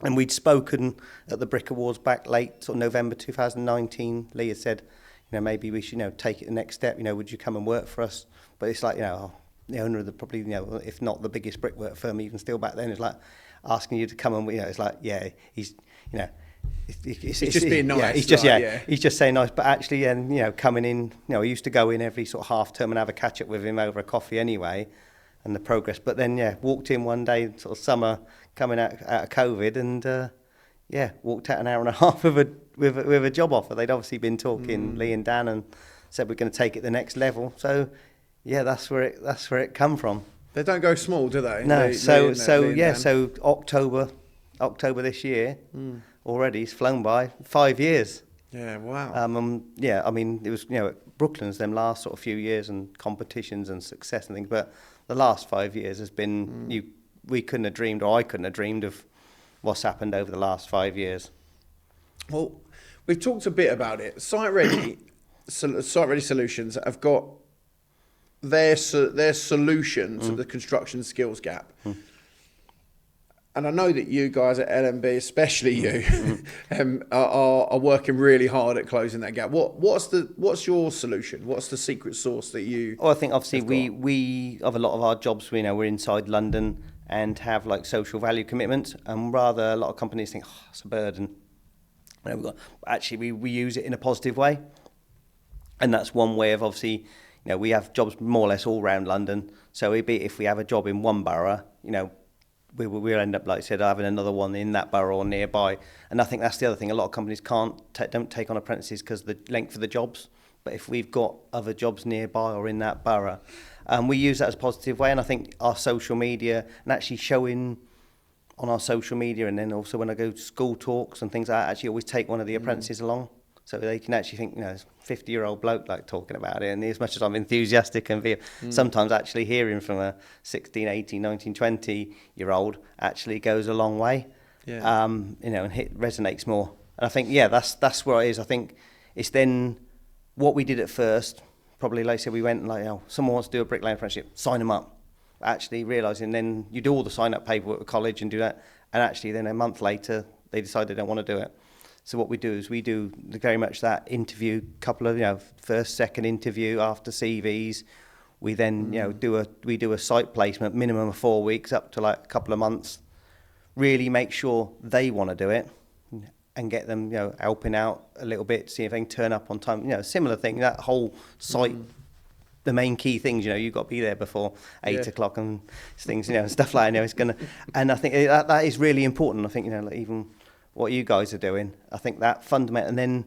[SPEAKER 2] And we'd spoken at the Brick Awards back late sort of November 2019. Lee had said, maybe we should, take it the next step. Would you come and work for us? But it's like, the owner of the probably, if not the biggest brickwork firm, even still back then, it's like asking you to come and, it's like, he's,
[SPEAKER 1] He's just being nice.
[SPEAKER 2] Yeah, he's just saying nice. But actually, coming in, I used to go in every sort of half term and have a catch up with him over a coffee anyway. And the progress, but then walked in one day, sort of summer, coming out of COVID, and walked out an hour and a half with a job offer. They'd obviously been talking, Lee and Dan, and said we're going to take it the next level. So yeah, that's where it come from.
[SPEAKER 1] They don't go small, do they?
[SPEAKER 2] No,
[SPEAKER 1] Dan.
[SPEAKER 2] so October this year already, it's flown by 5 years.
[SPEAKER 1] Yeah, wow.
[SPEAKER 2] Yeah, I mean, it was, Brooklyn's them last sort of few years and competitions and success and things, but the last 5 years has been, we couldn't have dreamed, or I couldn't have dreamed of what's happened over the last 5 years.
[SPEAKER 1] Well, we've talked a bit about it. Site Ready Solutions have got their solution to the construction skills gap. And I know that you guys at LMB, especially you, are working really hard at closing that gap. What's your solution? What's the secret sauce that you?
[SPEAKER 2] Well, I think obviously we have a lot of our jobs. We're inside London and have like social value commitments, and rather a lot of companies think, oh, it's a burden. Actually, we use it in a positive way, and that's one way of obviously, we have jobs more or less all around London. So if we have a job in one borough, we'll end up, like I said, having another one in that borough or nearby. And I think that's the other thing. A lot of companies don't take on apprentices because of the length of the jobs. But if we've got other jobs nearby or in that borough, we use that as a positive way. And I think our social media and actually showing on our social media, and then also when I go to school talks and things like that, I actually always take one of the apprentices along. So they can actually think, it's a 50-year-old bloke like talking about it. And as much as I'm enthusiastic and sometimes actually hearing from a 16, 18, 19, 20-year-old actually goes a long way. Yeah. And it resonates more. And I think, that's where it is. I think it's then what we did at first, probably like I said, we went like, someone wants to do a bricklaying apprenticeship, sign them up. Actually realising then you do all the sign-up paperwork at college and do that. And actually then a month later, they decide they don't want to do it. So what we do is we do very much that interview, couple of first, second interview after CVs. We then do a site placement, minimum of 4 weeks up to like a couple of months. Really make sure they want to do it, and get them helping out a little bit, see if they can turn up on time. Similar thing, that whole site. The main key things, you've got to be there before 8 o'clock and things, and stuff like that. It's gonna, and I think that is really important. I think like even what you guys are doing, I think that fundamental, and then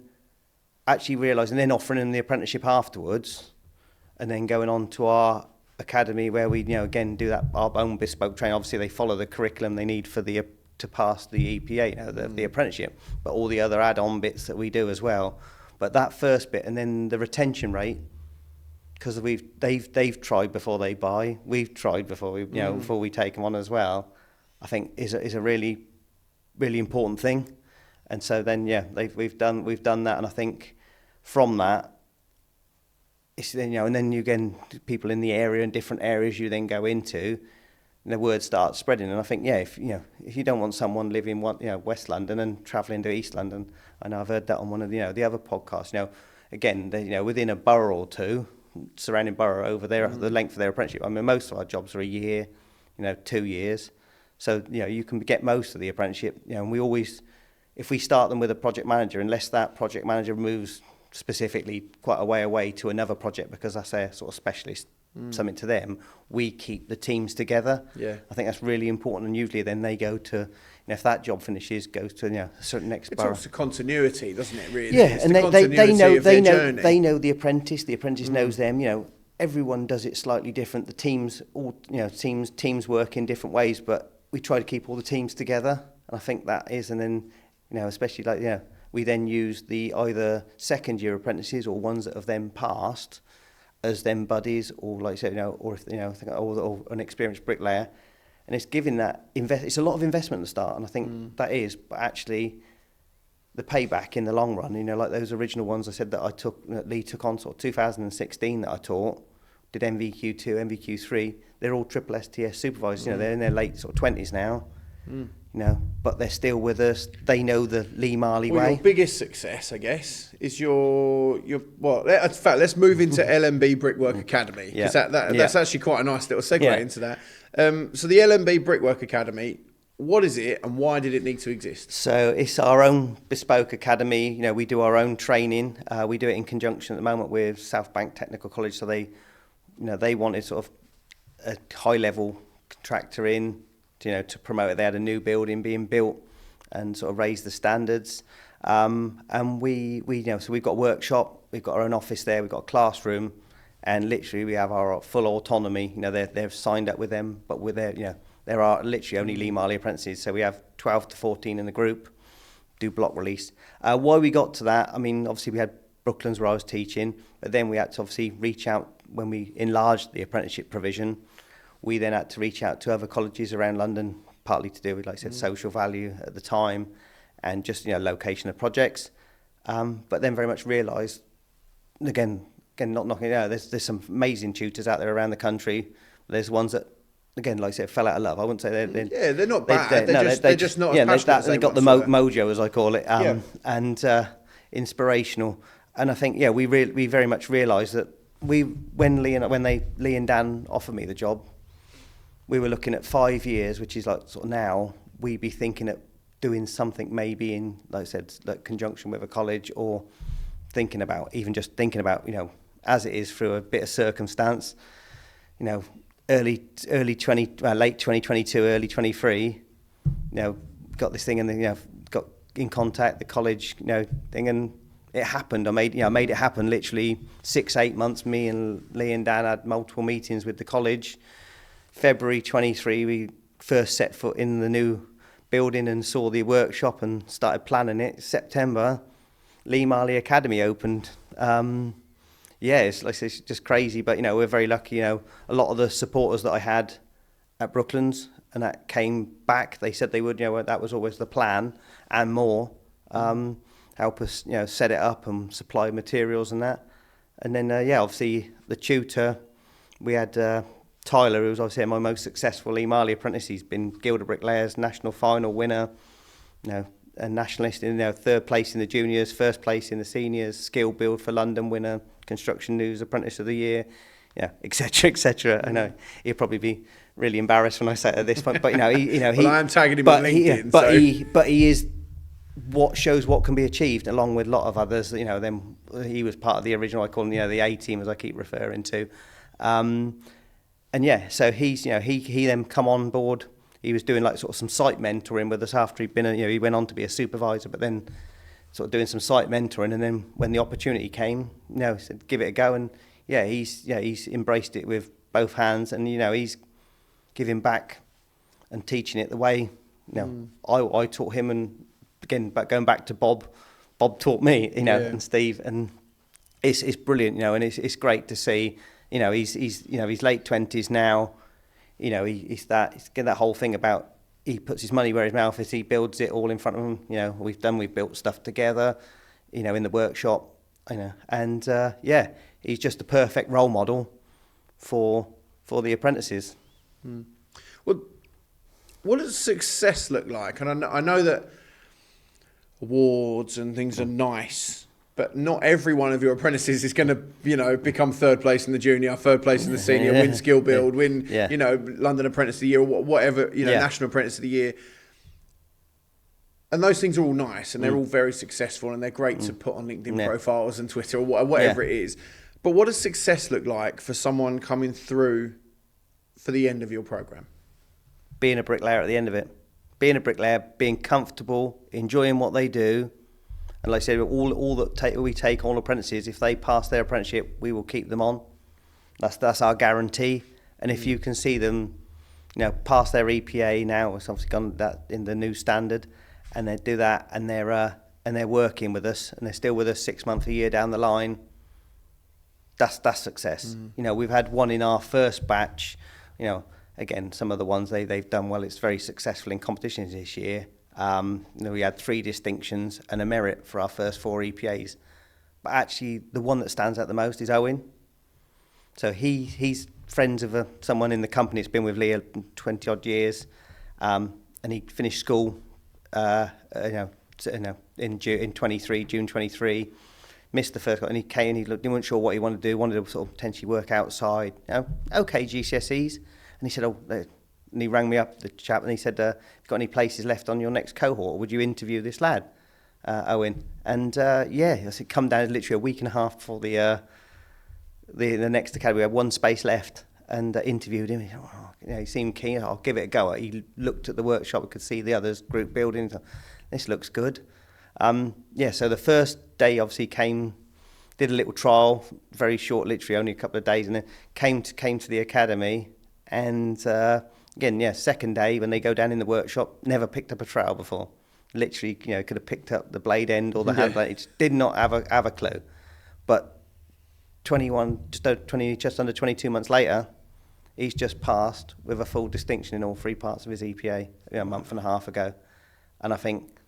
[SPEAKER 2] actually realising, then offering them the apprenticeship afterwards, and then going on to our academy where we, again do that our own bespoke training. Obviously, they follow the curriculum they need for to pass the EPA, the apprenticeship, but all the other add-on bits that we do as well. But that first bit, and then the retention rate, because they've tried before they buy, we've tried before we before we take them on as well. I think is a really important thing. And so then we've done that, and I think from that it's then and then you get people in the area and different areas you then go into, and the word starts spreading. And I think if you don't want someone living West London and travelling to East London, I know I've heard that on one of the other podcasts. Again, within a borough or two, surrounding borough over there, the length of their apprenticeship. I mean, most of our jobs are a year, 2 years. So, you can get most of the apprenticeship, and we always, if we start them with a project manager, unless that project manager moves specifically quite a way away to another project because that's their sort of specialist, something to them, we keep the teams together. Yeah. I think that's really important, and usually then they go to, if that job finishes, goes to a certain next borough.
[SPEAKER 1] It talks to continuity, doesn't it, really?
[SPEAKER 2] Yeah, it's and they know the apprentice knows them, everyone does it slightly different. The teams teams work in different ways, but we try to keep all the teams together, and I think that is, and then, especially we then use the either second year apprentices or ones that have then passed as them buddies, or like I said, or if or an experienced bricklayer, and it's giving that it's a lot of investment at the start, and I think that is, but actually the payback in the long run, like those original ones I said that Lee took on sort of 2016 that I taught, did MVQ2, MVQ3, they're all triple STS supervisors, they're in their late sort of 20s now, but they're still with us. They know the Lee Marley way.
[SPEAKER 1] Your biggest success, I guess, is your well. In fact, let's move into LMB Brickwork Academy, because that's actually quite a nice little segue into that. So the LMB Brickwork Academy, what is it, and why did it need to exist?
[SPEAKER 2] So it's our own bespoke academy. We do our own training. We do it in conjunction at the moment with South Bank Technical College. So they wanted sort of a high-level contractor in, to promote it. They had a new building being built and sort of raise the standards. And we so we've got a workshop, we've got our own office there, we've got a classroom, and literally we have our full autonomy. They're signed up with them, but with their, there are literally only Lee Marley apprentices, so we have 12 to 14 in the group, do block release. Why we got to that, I mean, obviously we had Brooklands where I was teaching, but then we had to obviously reach out when we enlarged the apprenticeship provision. We then had to reach out to other colleges around London, partly to do with, like I said, social value at the time, and just location of projects. But then very much realised, again, not knocking it out. There's some amazing tutors out there around the country. There's ones that, again, like I said, fell out of love. I wouldn't say
[SPEAKER 1] they're not bad. They're just not as passionate as
[SPEAKER 2] they got the mojo, as I call it, and inspirational. And I think, we very much realised that when Lee and Dan offered me the job, we were looking at 5 years, which is like sort of now we'd be thinking at doing something maybe in, like I said, like conjunction with a college, or thinking about as it is through a bit of circumstance, late 2022, early 23, got this thing and then, got in contact, the college, thing, and it happened. I made it happen literally 6-8 months. Me and Lee and Dan had multiple meetings with the college. February 23, we first set foot in the new building and saw the workshop and started planning it. September, Lee Marley Academy opened. It's just crazy, but we're very lucky. A lot of the supporters that I had at Brooklands and that came back. They said they would. That was always the plan and more. Help us, set it up and supply materials and that. And then, obviously the tutor, we had Tyler, who was obviously my most successful Lee Marley apprentice. He's been Guilder Bricklayers national final winner, a nationalist in third place in the juniors, first place in the seniors, skill build for London winner, Construction News Apprentice of the Year, etc., etc. I know he'll probably be really embarrassed when I say it at this point, but
[SPEAKER 1] well, I'm tagging him on LinkedIn.
[SPEAKER 2] But he is what shows what can be achieved, along with a lot of others. Then he was part of the original. I call him the A team, as I keep referring to. So he's he then come on board. He was doing like sort of some site mentoring with us after he'd been he went on to be a supervisor, but then sort of doing some site mentoring, and then when the opportunity came, he said give it a go, and he's embraced it with both hands, and he's giving back and teaching it the way I taught him, and again going back to Bob taught me, and Steve, and it's brilliant, and it's great to see. He's late 20s now. He's that whole thing about he puts his money where his mouth is. He builds it all in front of him. We've built stuff together, in the workshop, and he's just the perfect role model for the apprentices.
[SPEAKER 1] Well, what does success look like? And I know that awards and things are nice, but not every one of your apprentices is going to, become third place in the junior, third place in the senior, win skill build, win, London Apprentice of the Year, or whatever, National Apprentice of the Year. And those things are all nice, and they're all very successful, and they're great to put on LinkedIn profiles and Twitter or whatever it is. But what does success look like for someone coming through for the end of your program?
[SPEAKER 2] Being a bricklayer at the end of it. Being a bricklayer, being comfortable, enjoying what they do. And like I said, all that we take all apprentices, if they pass their apprenticeship, we will keep them on. That's our guarantee. And if you can see them, pass their EPA now, it's obviously gone that in the new standard, and they do that, and they're working with us, and they're still with us 6 months, a year down the line. That's success. We've had one in our first batch. Again, some of the ones they've done well. It's very successful in competitions this year. We had 3 distinctions and a merit for our first 4 EPAs. But actually, the one that stands out the most is Owen. So he's friends of someone in the company that's been with Lee 20 odd years, and he finished school, in June 23. Missed the first, and he came. He wasn't sure what he wanted to do. Wanted to sort of potentially work outside. Okay, GCSEs, and he said, and he rang me up, the chap, and he said, "Have you got any places left on your next cohort? Would you interview this lad, Owen?" And I said, "Come down." Literally a week and a half before the next academy, we had 1 space left, and interviewed him. He seemed keen. I'll give it a go. He looked at the workshop. We could see the others group building. This looks good. So the first day obviously did a little trial, very short, literally only a couple of days, and then came to the academy. And again, yeah, second day when they go down in the workshop, never picked up a trowel before. Literally, could have picked up the blade end or the hand blade. It did not have a clue. But 21, just under 22 months later, he's just passed with a full distinction in all 3 parts of his EPA a month and a half ago. And I think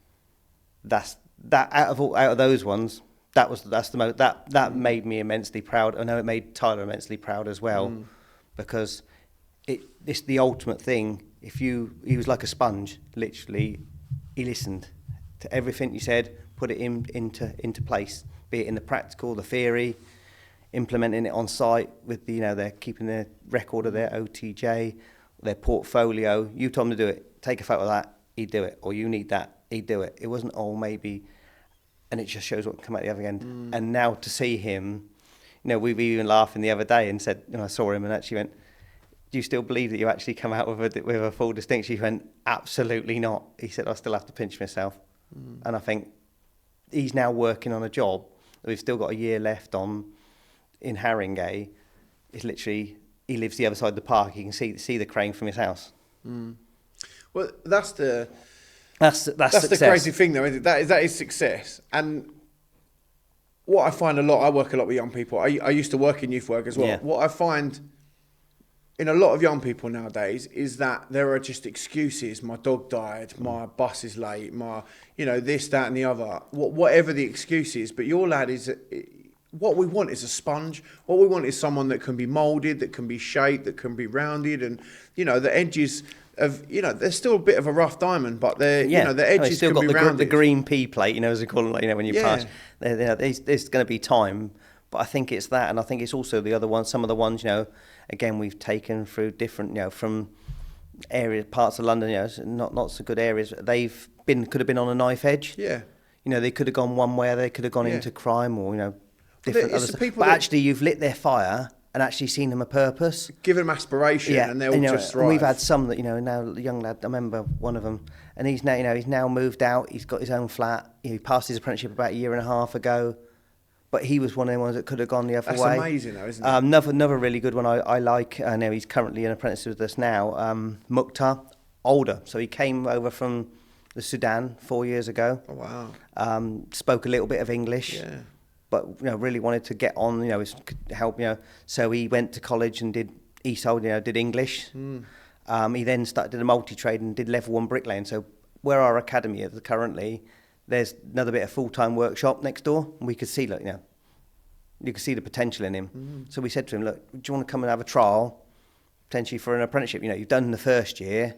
[SPEAKER 2] that out of those ones, that made me immensely proud. I know it made Tyler immensely proud as well, because it's the ultimate thing. He was like a sponge, literally. He listened to everything you said, put it into place, be it in the practical, the theory, implementing it on site with they're keeping their record of their OTJ, their portfolio. You told him to do it, take a photo of that, he'd do it. Or you need that, he'd do it. It wasn't maybe, and it just shows what can come out the other end. And now to see him, we were even laughing the other day and said, I saw him and actually went, do you still believe that you actually come out with a full distinction? He went, absolutely not. He said, I still have to pinch myself. And I think he's now working on a job that we've still got a year left on in Haringey. It's literally, he lives the other side of the park. You can see the crane from his house.
[SPEAKER 1] Well, that's the
[SPEAKER 2] success.
[SPEAKER 1] The crazy thing, though, isn't it? That is success. And what I find I work a lot with young people. I used to work in youth work as well. Yeah. What I find in a lot of young people nowadays is that there are just excuses. My dog died, my bus is late, my, this, that and the other, whatever the excuse is. But your lad is, what we want is a sponge. What we want is someone that can be moulded, that can be shaped, that can be rounded. And, the edges of, there's still a bit of a rough diamond, but the edges
[SPEAKER 2] still
[SPEAKER 1] can be rounded.
[SPEAKER 2] The green P plate, as we call them, when you pass. There's going to be time. But I think it's that, and I think it's also the other ones, some of the ones, again, we've taken through different, from parts of London, not so good areas. Could have been on a knife edge.
[SPEAKER 1] Yeah.
[SPEAKER 2] They could have gone one way, or they could have gone into crime, or, different other stuff. But actually, you've lit their fire and actually seen them a purpose.
[SPEAKER 1] Give them aspiration, and they'll just thrive.
[SPEAKER 2] And we've had some that, now the young lad, I remember one of them, and he's now moved out, he's got his own flat, he passed his apprenticeship about a year and a half ago. But he was one of the ones that could have gone the other way.
[SPEAKER 1] That's amazing, though, isn't it?
[SPEAKER 2] Another really good one I like. I know he's currently an apprentice with us now. Mukhtar, older. So he came over from the Sudan 4 years ago.
[SPEAKER 1] Oh, wow.
[SPEAKER 2] Spoke a little bit of English.
[SPEAKER 1] Yeah.
[SPEAKER 2] But, really wanted to get on, help, So he went to college and did ESOL, did English. He then did a multi-trade and did level 1 bricklaying. So where our academy is currently, there's another bit of full-time workshop next door. And we could see, you could see the potential in him. So we said to him, look, do you want to come and have a trial, potentially for an apprenticeship? You've done the first year,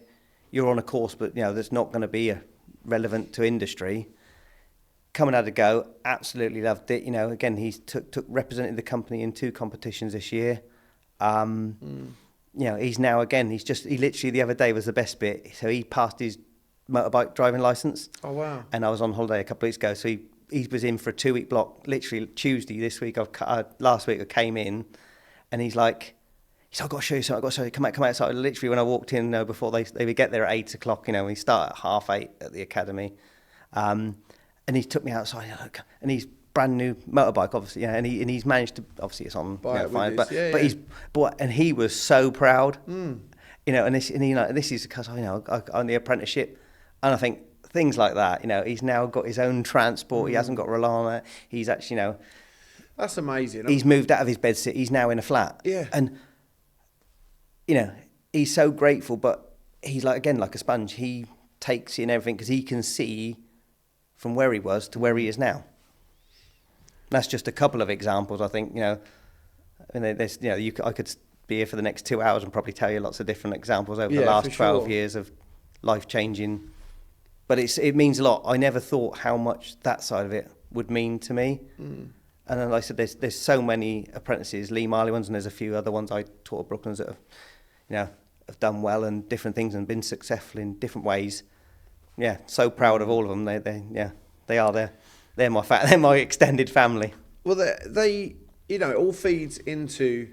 [SPEAKER 2] you're on a course, but, that's not going to be relevant to industry. Come and had a go, absolutely loved it. Again, he's represented the company in 2 competitions this year. He's now, again, he literally the other day was the best bit. So he passed his motorbike driving licence.
[SPEAKER 1] Oh, wow.
[SPEAKER 2] And I was on holiday a couple of weeks ago, so he was in for a 2-week block, literally Tuesday this week. Last week I came in, and he's like, I've got to show you something, I've got to show you, come outside. Literally when I walked in, before they would get there at 8 o'clock, we start at 7:30 at the academy. And he took me outside, and he's brand new motorbike, obviously, and he's managed to, obviously it's on, fine, but he was so proud, and this is because on the apprenticeship. And I think things like that, he's now got his own transport. He hasn't got to rely on it. He's actually,
[SPEAKER 1] that's amazing.
[SPEAKER 2] He's moved out of his bedsit. He's now in a flat.
[SPEAKER 1] Yeah.
[SPEAKER 2] And, he's so grateful, but he's like a sponge. He takes in everything because he can see from where he was to where he is now. That's just a couple of examples, I think, there's, I could be here for the next 2 hours and probably tell you lots of different examples over the last 12 years of life-changing. But it means a lot. I never thought how much that side of it would mean to me. And then, like I said, there's so many apprentices, Lee Marley ones, and there's a few other ones I taught at Brooklands that have done well and different things and been successful in different ways. Yeah, so proud of all of them. They are there. They're my extended family.
[SPEAKER 1] Well, they it all feeds into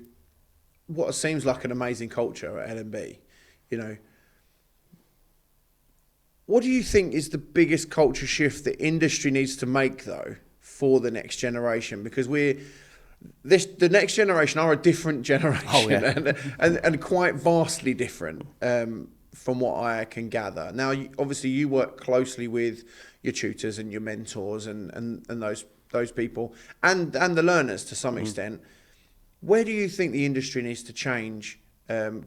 [SPEAKER 1] what seems like an amazing culture at LMB. What do you think is the biggest culture shift that industry needs to make, though, for the next generation? Because the next generation are a different generation, and quite vastly different from what I can gather. Now, obviously, you work closely with your tutors and your mentors and those people and the learners to some extent. Where do you think the industry needs to change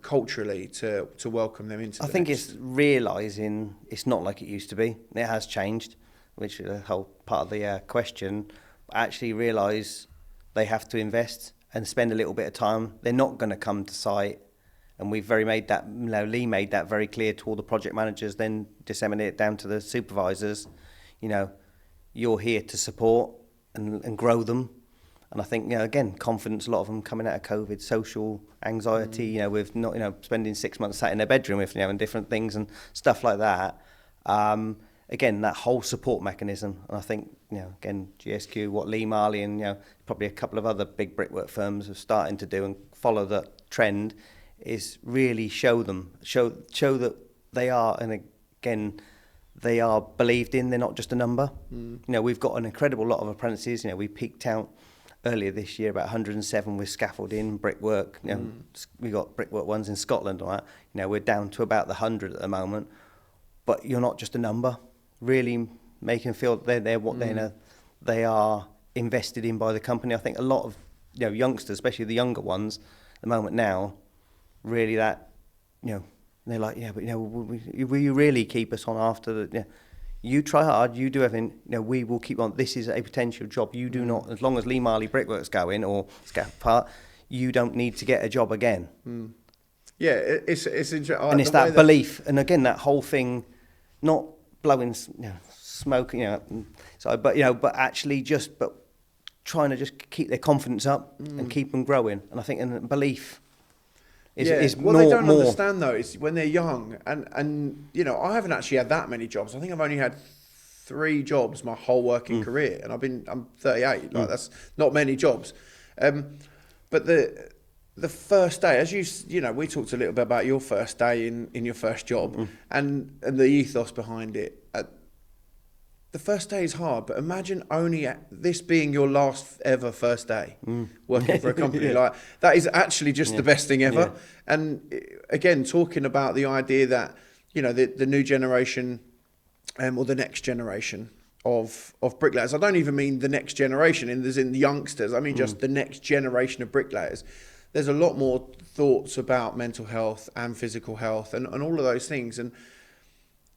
[SPEAKER 1] culturally to welcome them into?
[SPEAKER 2] I think it's realising it's not like it used to be. It has changed, which is the whole part of the question. Actually realise they have to invest and spend a little bit of time. They're not going to come to site, and we've made that. Lee made that very clear to all the project managers. Then disseminate it down to the supervisors. You're here to support and grow them. And I think, again, confidence, a lot of them coming out of COVID, social anxiety, with not, spending 6 months sat in their bedroom with, and different things and stuff like that. Again, that whole support mechanism. And I think, again, GSQ, what Lee Marley and, probably a couple of other big brickwork firms are starting to do and follow the trend is really show that they are, and again, they are believed in, they're not just a number. We've got an incredible lot of apprentices. We peaked out earlier this year about 107 with scaffolding, brickwork. We got brickwork ones in Scotland. All that. We're down to about the 100 at the moment. But you're not just a number. Really making them feel they're what they are invested in by the company. I think a lot of youngsters, especially the younger ones, at the moment now, really that they're like, but will you really keep us on after the? You try hard, you do everything, we will keep on. This is a potential job. You do not, as long as Lee Marley Brickwork's going or Scaff Part, you don't need to get a job again.
[SPEAKER 1] Yeah, it's interesting.
[SPEAKER 2] And it's that belief. And again, that whole thing, not blowing smoke, but actually trying to just keep their confidence up and keep them growing. And I think and belief is
[SPEAKER 1] what
[SPEAKER 2] more.
[SPEAKER 1] They don't understand though is when they're young, and I haven't actually had that many jobs. I think I've only had 3 jobs my whole working career, and I'm 38. Like that's not many jobs. But the first day, as we talked a little bit about your first day in your first job and the ethos behind it. The first day is hard, but imagine only this being your last ever first day working for a company. Like that is actually just the best thing ever. Yeah. And again, talking about the idea that, the new generation or the next generation of bricklayers. I don't even mean the next generation in the youngsters. I mean just the next generation of bricklayers. There's a lot more thoughts about mental health and physical health and all of those things. And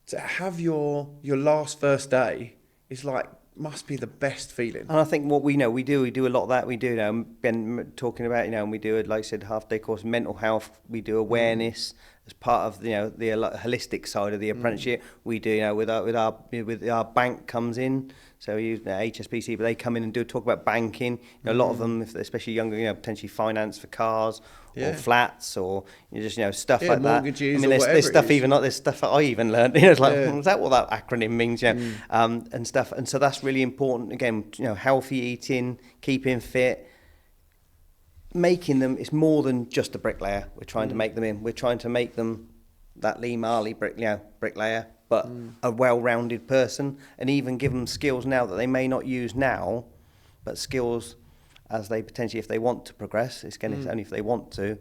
[SPEAKER 1] to have your last first day is must be the best feeling.
[SPEAKER 2] And I think what we do a lot of that. We do been talking about, and we do, like I said, half-day course, mental health. We do awareness as part of, the holistic side of the apprenticeship. We do, with our bank comes in. So we use HSBC, but they come in and talk about banking. A lot of them, especially younger, potentially finance for cars or flats or just stuff like that.
[SPEAKER 1] Mortgages.
[SPEAKER 2] I mean, there's stuff even like there's stuff that I even learned. It's like, is that what that acronym means? And stuff. And so that's really important. Again, healthy eating, keeping fit, making them. It's more than just a bricklayer. We're trying to make them in. We're trying to make them that Lee Marley bricklayer. But a well-rounded person, and even give them skills now that they may not use now, but skills as they potentially, if they want to progress, it's only if they want to,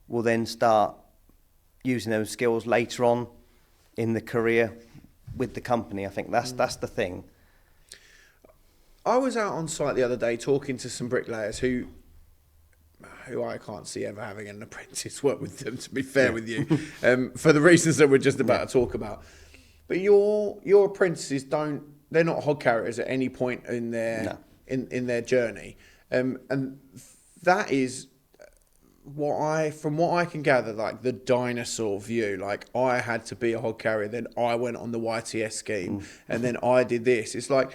[SPEAKER 2] will then start using those skills later on in the career with the company. I think that's the thing.
[SPEAKER 1] I was out on site the other day talking to some bricklayers who I can't see ever having an apprentice work with them, to be fair with you, for the reasons that we're just about to talk about. But your apprentices they're not hod carriers at any point in their in their journey. And that is from what I can gather, the dinosaur view. I had to be a hod carrier, then I went on the YTS scheme, and then I did this. It's like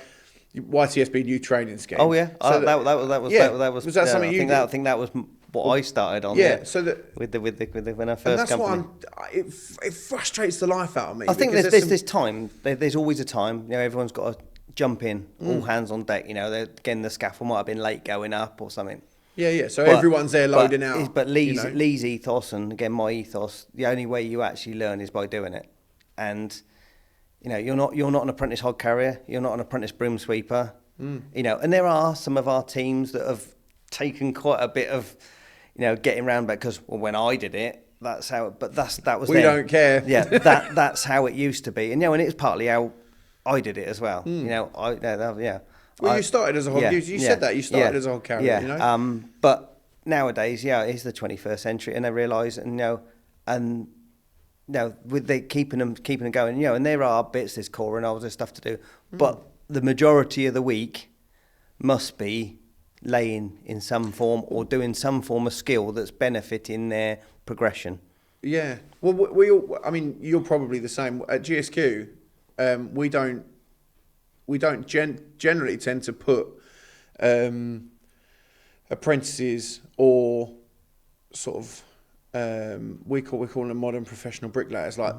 [SPEAKER 1] YTS being new training scheme.
[SPEAKER 2] Oh yeah,
[SPEAKER 1] so
[SPEAKER 2] that was.
[SPEAKER 1] Was that something you did?
[SPEAKER 2] I think that was what I started on.
[SPEAKER 1] Yeah. So
[SPEAKER 2] with the when I first.
[SPEAKER 1] And that's
[SPEAKER 2] company.
[SPEAKER 1] it frustrates the life out of me.
[SPEAKER 2] I think there's time. There's always a time. Everyone's got to jump in, all hands on deck. Again, the scaffold might have been late going up or something.
[SPEAKER 1] Yeah. So everyone's there loading out.
[SPEAKER 2] But Lee's ethos, and again my ethos, the only way you actually learn is by doing it. And you're not an apprentice hod carrier. You're not an apprentice broom sweeper. You know, and there are some of our teams that have taken quite a bit of, you know, getting around back because, well, when I did it, that's how. But that was.
[SPEAKER 1] We don't care.
[SPEAKER 2] Yeah, that's how it used to be, and you know, and it was partly how I did it as well. You know,
[SPEAKER 1] Well, you started as a hog. You said that you started as a hog carrier. You know.
[SPEAKER 2] But nowadays, it's the 21st century, and they realise, and with they keeping them going, you know, and there are bits, there's core and all this stuff to do, but the majority of the week must be laying in some form or doing some form of skill that's benefiting their progression.
[SPEAKER 1] Yeah. Well, we all, I mean, you're probably the same. At GSQ, we don't generally tend to put apprentices or sort of we call them modern professional bricklayers, like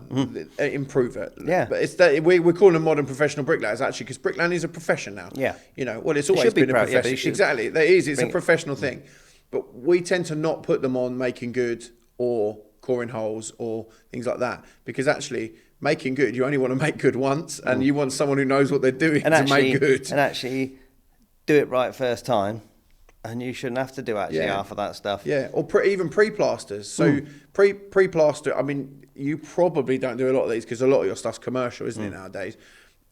[SPEAKER 1] improver.
[SPEAKER 2] Yeah.
[SPEAKER 1] But it's that we're calling them modern professional bricklayers actually because bricklaying is a profession now.
[SPEAKER 2] Yeah.
[SPEAKER 1] You know, well, it's always been a profession.
[SPEAKER 2] Yeah,
[SPEAKER 1] exactly. There is. It's a professional thing. But we tend to not put them on making good or coring holes or things like that because actually making good, you only want to make good once and you want someone who knows what they're doing to make good.
[SPEAKER 2] And actually do it right first time. And you shouldn't have to do half of that stuff.
[SPEAKER 1] Yeah, or even pre-plasters. So pre-plaster, I mean, you probably don't do a lot of these because a lot of your stuff's commercial, isn't it, nowadays?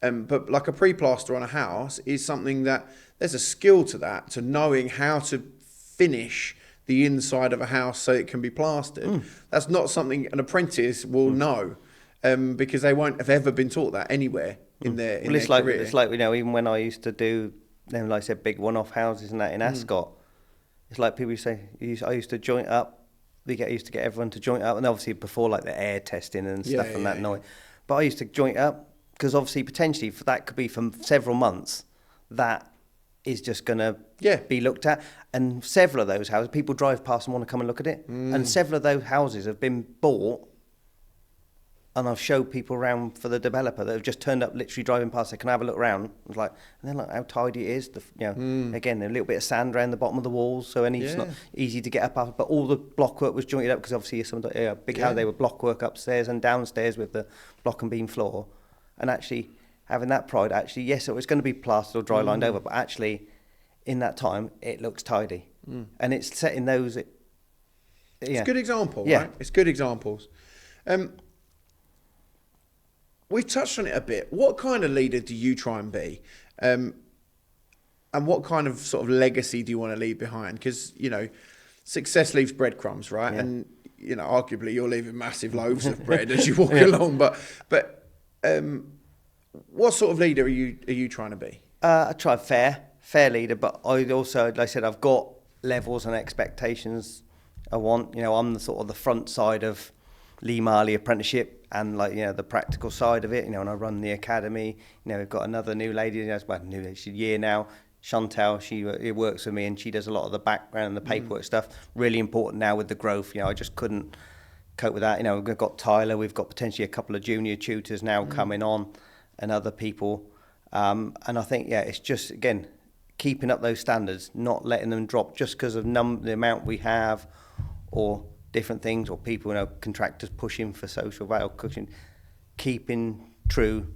[SPEAKER 1] But like a pre-plaster on a house is something that there's a skill to that, to knowing how to finish the inside of a house so it can be plastered. That's not something an apprentice will know because they won't have ever been taught that anywhere in their career.
[SPEAKER 2] It's like, you know, even when I used to do them, like I said, big one-off houses and that in Ascot, it's like people say, I used to joint up. Used to get everyone to joint up, and obviously before like the air testing and stuff noise. But I used to joint up because obviously potentially that could be for several months. That is just going to be looked at, and several of those houses, people drive past and want to come and look at it, and several of those houses have been bought. And I've showed people around for the developer that have just turned up, literally driving past. They can I have a look around. I was like, and they're like, how tidy it is. Again, a little bit of sand around the bottom of the walls, so it's not easy to get up after. But all the block work was jointed up because obviously some big house they were block work upstairs and downstairs with the block and beam floor. And actually having that pride, yes, it was going to be plastered or dry lined over, but actually in that time it looks tidy, and it's setting those. It's
[SPEAKER 1] a good example, right? It's good examples. We've touched on it a bit. What kind of leader do you try and be? And what kind of sort of legacy do you want to leave behind? Because, you know, success leaves breadcrumbs, right? Yeah. And, you know, arguably you're leaving massive loaves of bread as you walk along. But what sort of leader are you trying to be?
[SPEAKER 2] I try fair leader, but I also, like I said, I've got levels and expectations I want. You know, I'm the sort of the front side of Lee Marley apprenticeship and like, you know, the practical side of it, you know, and I run the academy. You know, we've got another new lady, she's a year now, Chantal, she works with me and she does a lot of the background and the paperwork stuff. Really important now with the growth, you know, I just couldn't cope with that. You know, we've got Tyler, we've got potentially a couple of junior tutors now coming on and other people. And I think, it's just, again, keeping up those standards, not letting them drop just because of the amount we have or different things, or people, you know, contractors pushing for social value, keeping true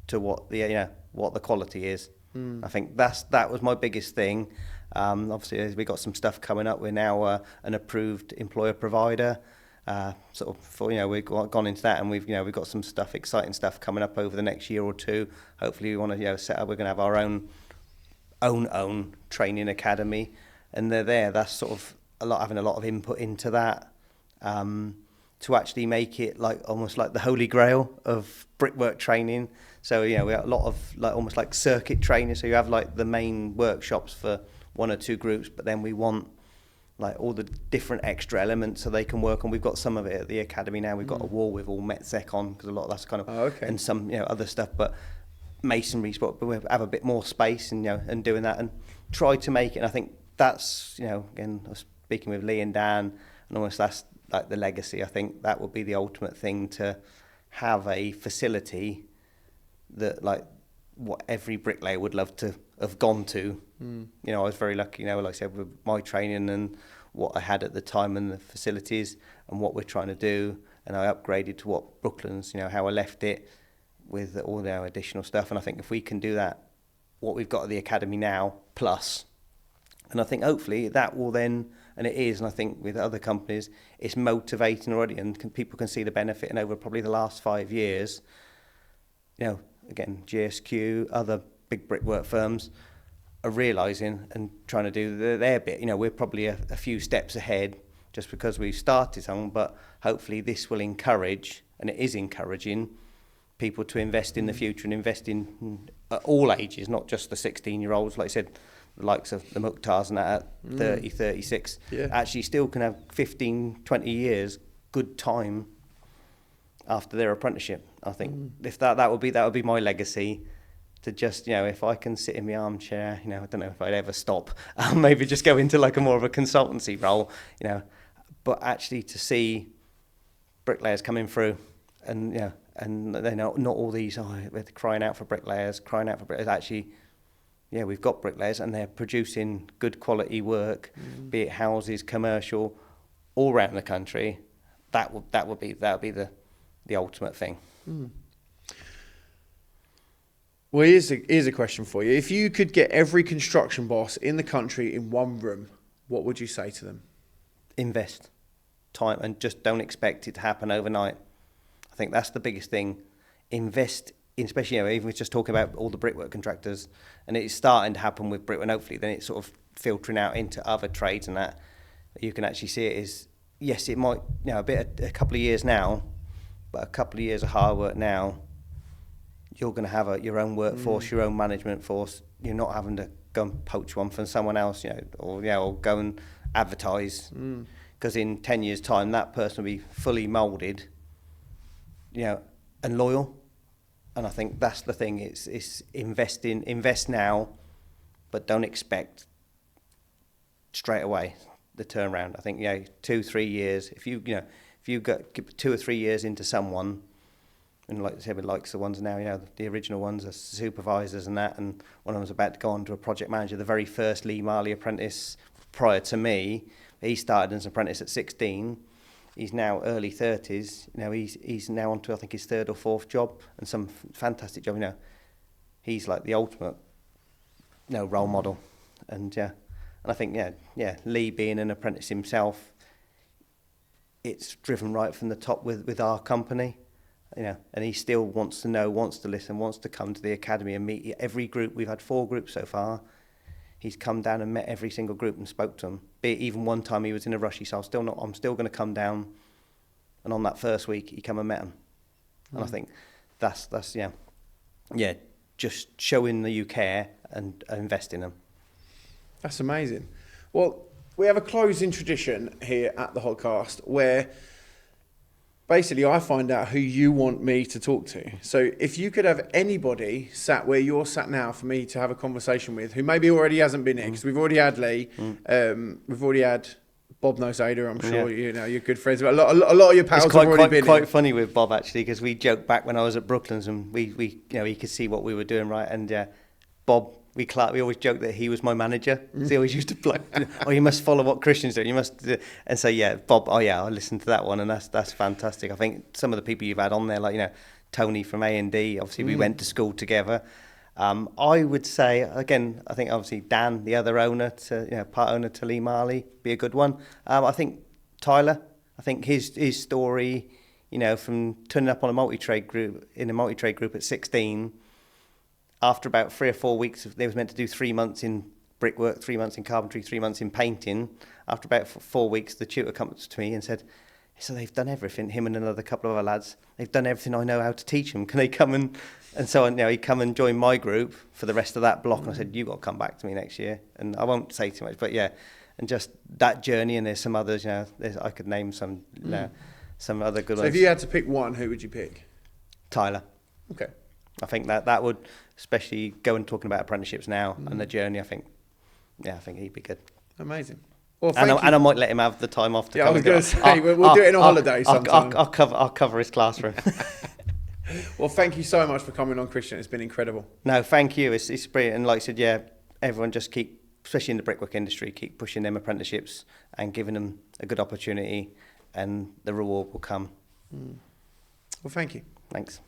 [SPEAKER 2] to what the quality is. I think that was my biggest thing. Obviously, as we got some stuff coming up, we're now an approved employer provider. We've gone into that, and we've got some stuff, exciting stuff coming up over the next year or two. Hopefully, we want to set up. We're going to have our own training academy, and they're there. That's sort of having a lot of input into that to actually make it like almost like the holy grail of brickwork training. So we have a lot of like almost like circuit training. So you have like the main workshops for one or two groups, but then we want like all the different extra elements so they can work on. We've got some of it at the academy now. We've got a wall with all Metzec on because a lot of that's kind of and some other stuff, but masonry spot. But we have a bit more space and doing that and try to make it. And I think that's again, I was speaking with Lee and Dan, and almost that's like the legacy. I think that would be the ultimate thing, to have a facility that like what every bricklayer would love to have gone to. I was very lucky, like I said, with my training and what I had at the time and the facilities and what we're trying to do. And I upgraded to what Brooklands, how I left it with all our additional stuff. And I think if we can do that what we've got at the academy now plus. And I think hopefully that will then, and it is, and I think with other companies, it's motivating already, and people can see the benefit. And over probably the last 5 years, you know, again, GSQ, other big brickwork firms are realising and trying to do their bit. You know, we're probably a few steps ahead just because we've started something, but hopefully this will encourage, and it is encouraging, people to invest in the future and invest in at all ages, not just the 16-year-olds. Like I said, the likes of the Mukhtars and that at 30, 36, actually still can have 15, 20 years good time after their apprenticeship. I think if that would be my legacy, to just, you know, if I can sit in my armchair, you know, I don't know if I'd ever stop, maybe just go into like a more of a consultancy role, you know, but actually to see bricklayers coming through, and you know, and they know not all these, we're crying out for bricklayers. Actually, yeah, we've got bricklayers and they're producing good quality work, be it houses, commercial, all around the country. That would be the ultimate thing.
[SPEAKER 1] Well, here's a question for you. If you could get every construction boss in the country in one room, what would you say to them?
[SPEAKER 2] Invest time and just don't expect it to happen overnight. I think that's the biggest thing. Invest in, especially, you know, even just talking about all the brickwork contractors, and it's starting to happen with brickwork, and hopefully then it's sort of filtering out into other trades, and that you can actually see it is, yes, it might, you know, a couple of years now, but a couple of years of hard work now, you're going to have your own workforce, your own management force. You're not having to go and poach one from someone else, you know, or go and advertise. Because in 10 years' time, that person will be fully moulded, you know, and loyal. And I think that's the thing. It's invest now, but don't expect straight away the turnaround. I think, you know, 2-3 years. If you got 2 or 3 years into someone, and like I said, with likes the ones now, you know, the original ones are supervisors and that, and one of them's about to go on to a project manager. The very first Lee Marley apprentice prior to me, he started as an apprentice at 16. He's now early 30s. You know, he's now on to, I think, his 3rd or 4th job, and some fantastic job. You know, he's like the ultimate, you know, role model. And and I think Lee being an apprentice himself, it's driven right from the top with our company. You know, and he still wants to know, wants to listen, wants to come to the academy and meet every group. We've had 4 groups so far. He's come down and met every single group and spoke to them. Be it even one time he was in a rush, he said, I'm still going to come down. And on that first week, he come and met them. And I think that's just showing that you care and invest in them.
[SPEAKER 1] That's amazing. Well, we have a closing tradition here at the Hodcast where basically I find out who you want me to talk to. So if you could have anybody sat where you're sat now for me to have a conversation with, who maybe already hasn't been here, because we've already had Lee, we've already had Bob knows Ada, I'm sure, you know, you're good friends. But a lot of your pals have already been here.
[SPEAKER 2] It's quite funny with Bob, actually, because we joked back when I was at Brooklands, and we you know, he could see what we were doing, right? And Bob, we always joked that he was my manager. He always used to you must follow what Christian's doing. You must, and so Bob. I listened to that one, and that's fantastic. I think some of the people you've had on there, like, you know, Tony from A&D. Obviously, we went to school together. I would say again, I think obviously Dan, the other owner, part owner to Lee Marley, be a good one. I think Tyler. I think his story, you know, from turning up on a multi-trade group at 16. After about 3 or 4 weeks, they was meant to do 3 months in brickwork, 3 months in carpentry, 3 months in painting. After about 4 weeks, the tutor comes to me and said, so they've done everything, him and another couple of other lads, they've done everything I know how to teach them. Can they come and so on, you know, he come and join my group for the rest of that block. And I said, you got to come back to me next year. And I won't say too much, but and just that journey, and there's some others, you know, I could name some, some other good ones.
[SPEAKER 1] So if you had to pick one, who would you pick?
[SPEAKER 2] Tyler.
[SPEAKER 1] Okay.
[SPEAKER 2] I think that would, especially going talking about apprenticeships now and the journey, I think he'd be good.
[SPEAKER 1] Amazing. Well,
[SPEAKER 2] and I might let him have the time off to come.
[SPEAKER 1] I was going to say, we'll do it in a holiday sometime.
[SPEAKER 2] I'll cover his classroom.
[SPEAKER 1] Well, thank you so much for coming on, Christian. It's been incredible.
[SPEAKER 2] No, thank you. It's brilliant. And like I said, everyone just keep, especially in the brickwork industry, keep pushing them apprenticeships and giving them a good opportunity, and the reward will come.
[SPEAKER 1] Well, thank you.
[SPEAKER 2] Thanks.